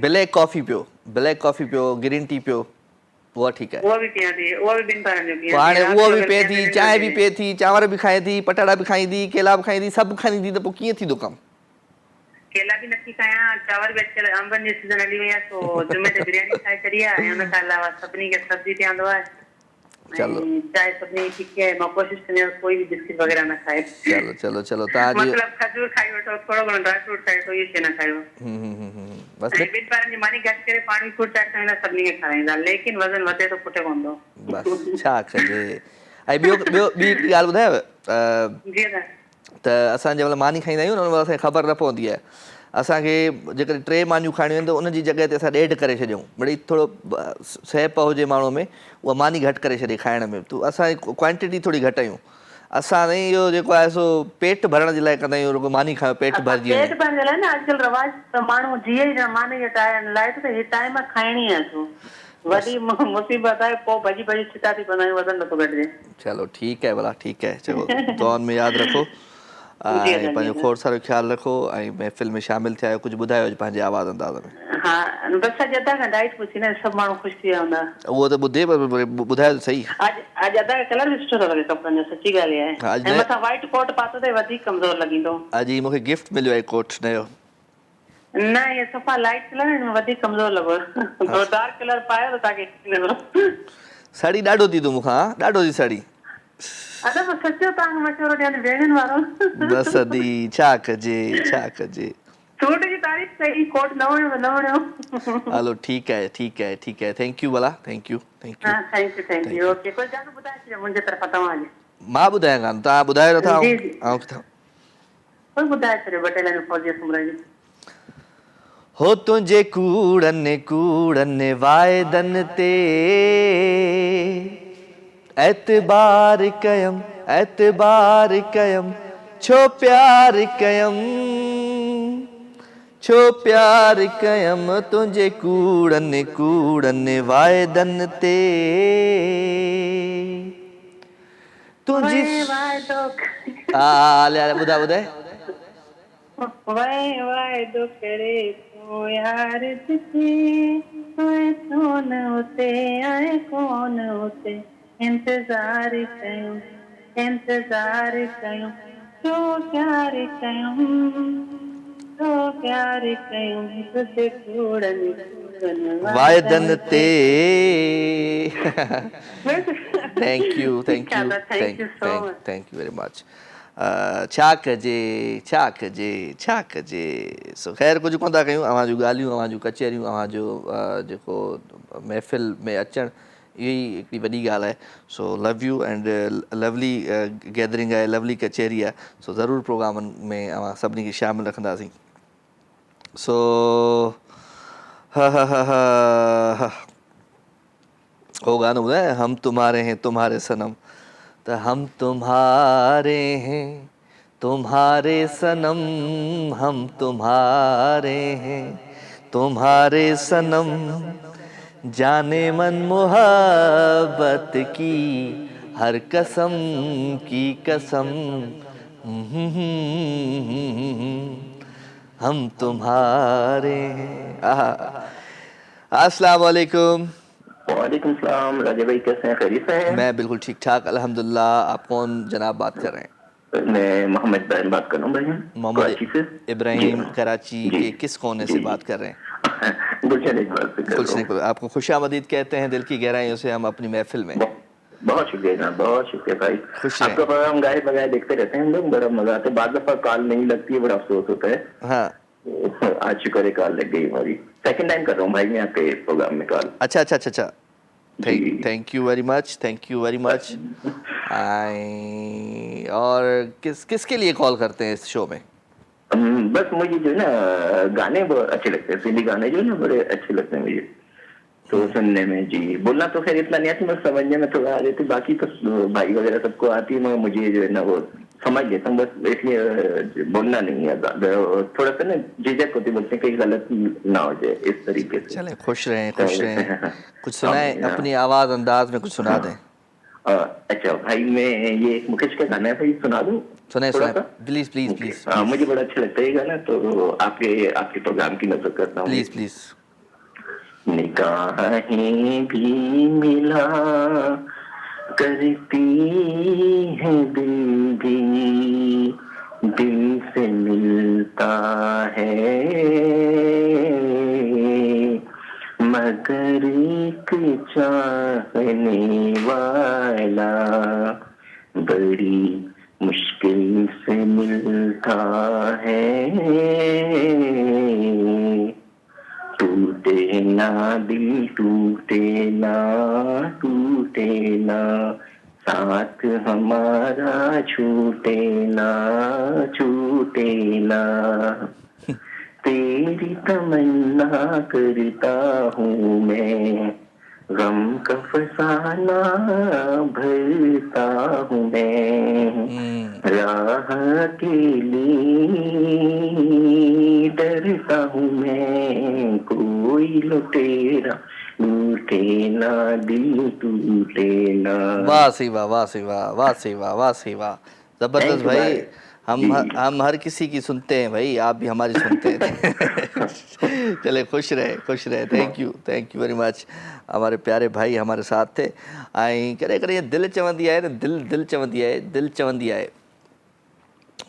ब्लैक कॉफ़ी पियो ग्रीन टी पियो उहा ठीकु आहे हाणे उहो बि पीए थी चांहि बि पीए थी चांवर बि खाए थी पटाटा बि खाईंदी केला बि खाईंदी सभु खाईंदी त पोइ कीअं थींदो कमु केला बि नथी खायां चांवर बि अॼुकल्ह अंबनि जी सीज़न हली वई आहे सो जुमे ते बिरयानी खाए छॾी आहे ऐं हुन खां अलावा सभिनी खे सब्जी ते आंदो आहे चलो चाहे सभिनी ठीक है मां कोशिश कंदी आहियां कोई भी बिस्किट वगैरह न खाए चलो चलो चलो तव्हांजी मतलब खजूर खाई वठो थोरो घणो ड्राई फ्रूट खाई वठो इहे शइ न खायो बस ॿिनि ॿारनि जी मानी घटि करे पाणी फ्रूट चाट खाईंदा सभिनी खे खाराईंदा लेकिन वज़न वधे थो पुठे पवंदो बस छा कजे ऐं ॿी हिकिड़ी ॻाल्हि ॿुधायव जीअं त असां जंहिं महिल मानी खाईंदा आहियूं न उन महिल असांखे ख़बर न पवंदी आहे असांखे जेकॾहिं 3 मानियूं खाइणियूं आहिनि त उनजी जॻह ते असां 1.5 करे छॾियूं मिड़ई थोरो सहप हुजे माण्हूअ में उहा मानी घटि करे छॾे खाइण में त असांजी क्वांटिटी थोरी घटि आहियूं असां न इहो जेको आहे सो पेट भरण जे लाइ कंदा आहियूं रुॻो मानी खायो पेट भरिजी वञे पेट भरण जे लाइ न अॼुकल्ह रवाज त माण्हू जीअं ई मानी जे लाइ त ही टाइम खाइणी आहे तूं वॾी मुसीबत आहे पोइ भॼी भॼी छिता थी पवंदा आहियूं वज़न नथो घटिजे चलो ठीकु आहे भला ठीकु आहे चलो दुआउनि में यादि रखो ऐं पंहिंजो खोड़ सारो ख़्यालु रखो ऐं महफ़िल में शामिलु थिया आहियो कुझु ॿुधायो पंहिंजे आवाज़ अंदाज़ में हा बसि अॼु अदा खां डाइट पुछी न सभु माण्हू ख़ुशि थी विया हूंदा उहो त ॿुधे ॿुधायो त सही अॼु अदा कलर बि सुठो थो लॻे कपिड़नि जो सची ॻाल्हि आहे ऐं मथां वाइट कोट पातो त वधीक कमज़ोर लॻींदो अॼु ई मूंखे गिफ्ट मिलियो आहे कोट नयो न इहे सफ़ा लाइट कलर आहिनि वधीक कमज़ोर लॻो डार्क कलर पायो त तव्हांखे साड़ी ॾाढो थी तूं मूंखां ॾाढो थी साड़ी अदा मां सचो तव्हांखे मशवरो ॾियां भेणनि वारो बस अदी छा कजे सूट जी तारीफ़ कई कोट न वणियो हलो ठीकु आहे थैंक यू भला thank you thank U okay कोई ॼाण ॿुधाए छॾियो मुंहिंजे तरफ़ां तव्हांखे मां ॿुधायां कान तव्हां ॿुधायो नथा कोई ॿुधाए छॾियो ॿ टे लाइनूं फौजी सुमर जी हो तुंहिंजे कूड़नि वाइदनि ते एतबार कयम छो प्यार कयम तुंहिंजे कूड़नि वाइदनि ते तुंहिंजी ॿुधाए वाइदो करे तूं यार दिखे कोन हुते आए कोन हुते इंतज़ार कयूं छो प्यार कयूं तुझे कूड़नि वाइदनि ते थैंक यू वेरी मच छा कजे सो ख़ैर कुझु कोन था कयूं अव्हां जूं ॻाल्हियूं अव्हां जूं कचहरियूं अव्हां जो जेको महफ़िल में अचणु इहा ई हिकिड़ी वॾी ॻाल्हि आहे सो love U and lovely gathering आहे लवली कचहरी आहे सो ज़रूरु प्रोग्रामनि में अव्हां सभिनी खे शामिलु रखंदासीं सो हो गानो ॿुधाए हम तुम्हारे हैं तुम्हारे सनम त हम तुम्हारे हैं तुम्हारे सनम हम तुम्हारे हैं तुम्हारे सनम जाने मन मोहब्बत की हर कसम की कसम हम तुम्हारे हैं अस्सलाम वालेकुम वालेकुम सलाम राजा भाई कैसे हैं खैरियत से हैं मैं बिल्कुल ठीक ठाक अल्हम्दुलिल्लाह आप कौन जनाब बात कर रहे हैं मैं मोहम्मद इब्राहिम बात कर रहा हूँ भाई मोहम्मद इब्राहिम कराची के किस कोने से बात कर रहे हैं गुलशन इकबाल से गुलशन इकबाल आपको खुशामदीद कहते हैं दिल की गहराइयों से हम अपनी महफिल में बहुत शुक्रिया जनाब बहुत शुक्रिया भाई आपका प्रोग्राम गाए बगाए देखते रहते हैं हम लोग बड़ा मजा आता है बाद दफा कॉल नहीं लगती है बड़ा अफसोस होता है हाँ आज शुक्र है कॉल लग गई हमारी सेकंड टाइम कर रहा हूँ भाई मैं आपके प्रोग्राम में कॉल अच्छा थैंक यू वेरी मच और किसके लिए कॉल करते हैं इस शो में बस मुझे जो है ना गाने बहुत अच्छे लगते हैं सिंधी गाने जो है ना बड़े अच्छे लगते हैं मुझे तो सुनने में जी बोलना तो खैर इतना नहीं आती मैं समझने में थोड़ा आ जाती बाकी तो भाई वगैरह सबको आती है मगर मुझे जो है ना वो समझ लेता हूँ बस इसलिए बोलना नहीं है थोड़ा सा ना झिझक होती बोलते हैं कहीं गलत ना हो जाए इस तरीके से चले खुश रहें कुछ सुनाए अपनी आवाज अंदाज में कुछ सुना दें अच्छा भाई मैं ये मुकेश का गाना है भाई सुना दूं सुनाए प्लीज मुझे बड़ा अच्छा लगता है ये गाना तो आपके प्रोग्राम की नजर करता हूँ प्लीज निगाहें भी मिला करती है दिल भी दिल से मिलता है अगर एक चाहने वाला बड़ी मुश्किल से मिलता है, टूटे ना दिल टूटे ना टूटे ना, साथ हमारा छूटे ना छूटे ना, तेरी तमन्ना करता हूँ मैं, गम का फसाना भरता हूँ मैं, राह अकेली डरता हूँ मैं, कोई लुटेरा लूटे ना दिल टूटे ना। वाह सी वाह, वाह सी वाह, वाह सी वाह, वाह सी वाह, जबरदस्त भाई। हम हर किसी की सुनते हैं भाई, आप भी हमारी सुनते हैं। चले खुश रहे। Thank U very much. हमारे प्यारे भाई हमारे साथ थे। ऐं करे करे दिलि चवंदी आहे न, दिलि चवंदी आहे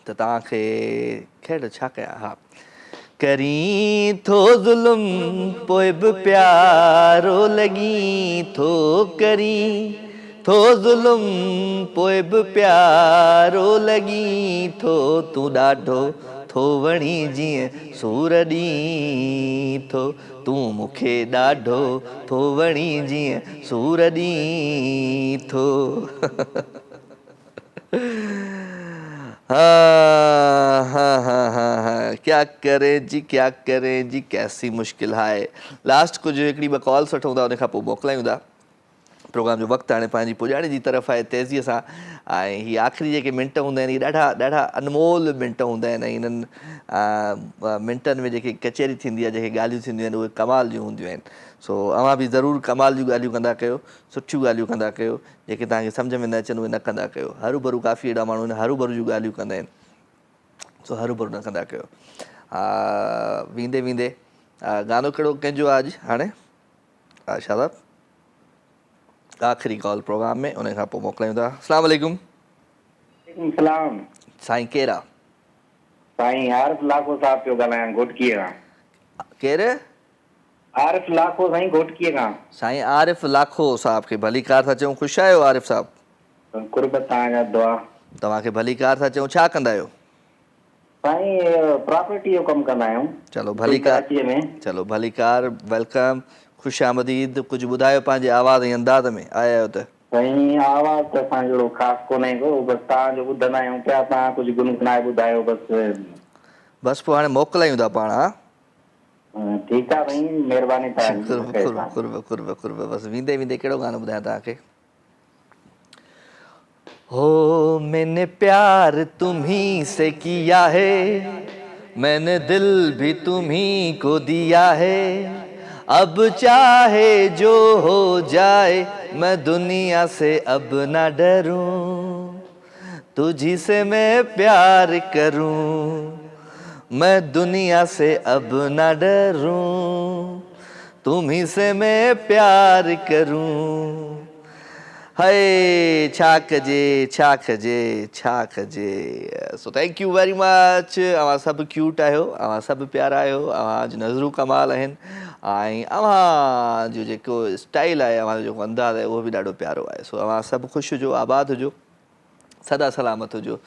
त तव्हांखे ख़ैर छा कयां। हा, करी थो ज़ुल्म पोइ बि प्यारो लॻी थो, करी थो ज़ुल्म पोइ बि प्यारो लॻी थो, तूं ॾाढो थो वणी जीअं सूर ॾींहुं थो, तूं मूंखे ॾाढो थो वणी जीअं सूर ॾींहुं थो। हाँ, क्या करें जी कैसी मुश्किल है। लास्ट कुछ हिकिड़ी ॿ कॉल्स वठूं था, उन खां पोइ मोकिलायूं था। प्रोग्राम जो वक़्तु हाणे पंहिंजी पुॼाणे जी तरफ़ आहे तेज़ीअ सां। ऐं हीअ आख़िरी जेके मिंट हूंदा आहिनि, इहे ॾाढा अनमोल मिंट हूंदा आहिनि। ऐं इन्हनि मिंटनि में जेकी कचहरी थींदी आहे, जेके ॻाल्हियूं थींदियूं आहिनि, उहे कमाल जूं हूंदियूं आहिनि। सो अव्हां बि ज़रूरु कमाल जूं ॻाल्हियूं कंदा कयो, सुठियूं ॻाल्हियूं कंदा कयो, जेके तव्हांखे सम्झ में न अचनि उहे न कंदा कयो। हरू भरू काफ़ी अहिड़ा माण्हू आहिनि हरू भरू जूं ॻाल्हियूं कंदा आहिनि, सो हरू भरू न कंदा कयो। वेंदे वेंदे गानो कहिड़ो कंहिंजो आहे अॼु हाणे? शादाब आख़िरी कॉल प्रोग्राम में, उन खां पोइ मोकिलायूं था। अस्सलाम वालेकुम। सलाम साईं केरु आहे? साईं आरिफ लाखो साहब पियो ॻाल्हायां घोटकीअ खां। केरु? आरिफ लाखो साईं घोटकीअ खां। साईं आरिफ लाखो साहब खे भली कार था चऊं। ख़ुशि आहियो आरिफ साहब? कुर्बत तव्हांजा दुआ। तव्हांखे भली कार था चऊं। छा कंदा आहियो? साईं प्रॉपर्टी जो कमु कंदा आहियूं। चलो भली कार में। चलो भली कार, वेलकम, ख़ुशि आमदीद। कुझु ॿुधायो पंहिंजे आवाज़ ऐं अंदाज़ में, आया आहियो त? साईं आवाज़ त असांजो अहिड़ो ख़ासि कोन्हे को, बसि तव्हांजो ॿुधंदा आहियूं पिया, तव्हां कुझु गुनगुनाए ॿुधायो बसि पोइ हाणे मोकिलायूं था पाण। हा ठीकु आहे साईं, महिरबानी कुर्ब। बसि वेंदे वेंदे कहिड़ो गानो ॿुधायां तव्हांखे? हो मैंने प्यार तुम्ही से किया है, मैंने दिल भी तुम्ही को दिया है, अब चाहे जो हो जाए मैं दुनिया से अब ना डरूं, तुझी से मैं प्यार करूं, मैं दुनिया से अब ना डरूं, तुम्ही से मैं प्यार करूं। हाय छा कजे। So thank U very much. अव्हां सभु क्यूट आहियो, अव्हां सभु प्यारा आहियो, अव्हां जूं नज़रूं कमाल आहिनि, ऐं अव्हां जो जेको स्टाइल आहे, अव्हां जो जेको अंदाज़ आहे, उहो बि ॾाढो प्यारो आहे। सो अव्हां सभु ख़ुशि हुजो, आबाद हुजो, सदा सलामत हुजो,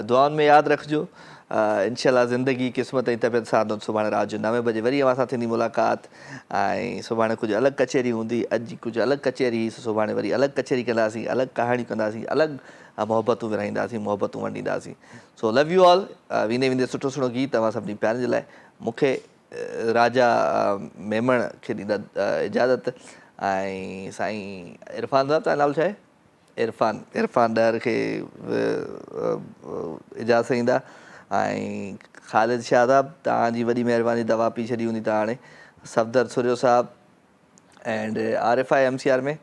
दुआउनि में यादि रखिजो। इंशाल्लाह ज़िंदगी क़िस्मत ऐं तबियत सां सुभाणे राति जो 9 बजे वरी अव्हां सां थींदी मुलाक़ात। ऐं सुभाणे कुझु अलॻि कचहरी हूंदी, अॼु कुझु अलॻि कचहरी, सुभाणे वरी अलॻि कचहरी कंदासीं, अलॻि कहाणियूं कंदासीं, अलॻि मोहबतूं विरहाईंदासीं, मोहबतूं वंडींदासीं। So love you all. वेंदे वेंदे सुठो सुठो गीत तव्हां सभिनी प्यारनि जे लाइ। मूंखे राजा मेमण खे ॾींदा इजाज़त। ऐं साईं इरफान साहब, तव्हांजो नालो छा आहे? इरफान डर खे इजाज़त ॾींदा। ऐं ख़ालिद शादाब, तव्हांजी वॾी महिरबानी, दवा पी छॾी हूंदी तव्हां हाणे। सफ़दर सुरियो साहब एंड आरिफ आहे MCR में,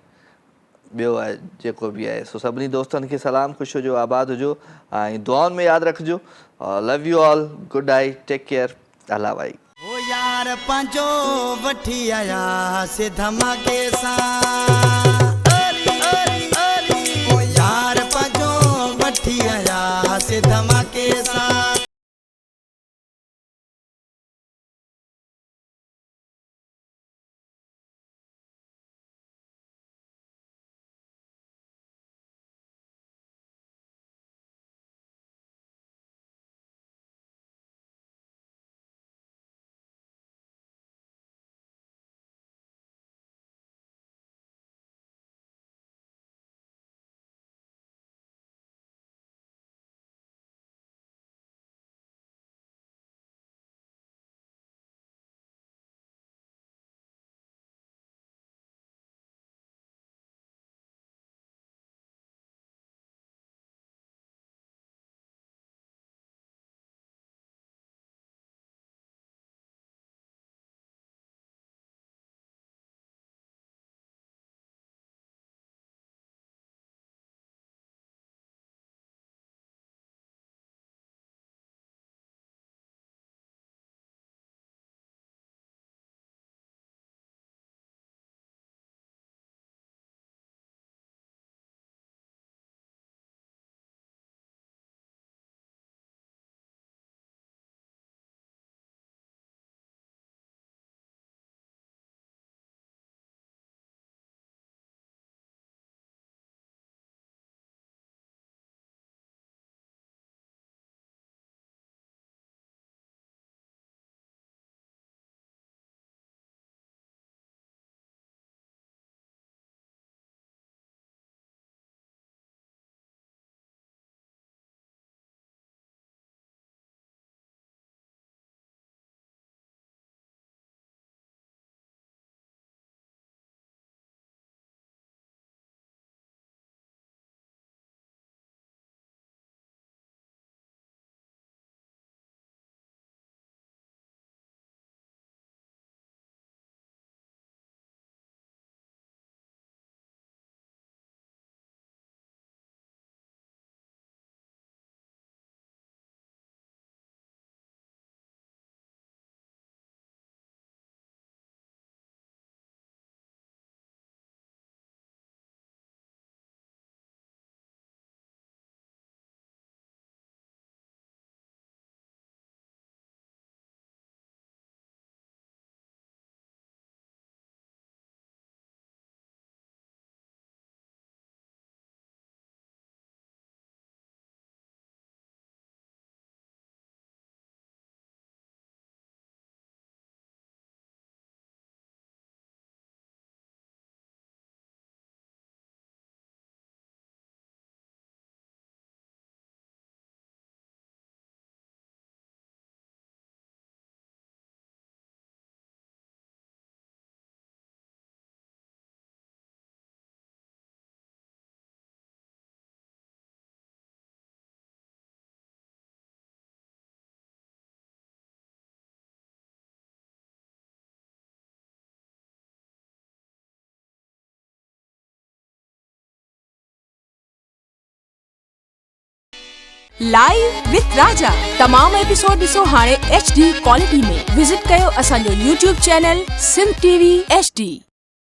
ॿियो आहे जेको बि आहे। सो सभिनी दोस्तनि खे सलाम, ख़ुशि हुजो, आबाद हुजो, ऐं दुआउनि में यादि रखिजो। Love you all, good night, take care, Allah भाई। ओ यार पंहिंजो वठी आया से धमाके सां, ओ यार पंहिंजो वठी आया से धमाके सां। लाइव विद राजा तमाम एपिसोड ॾिसो हाणे HD क्वालिटी में। विजिट कयो असांजो YouTube channel SIM TV HD।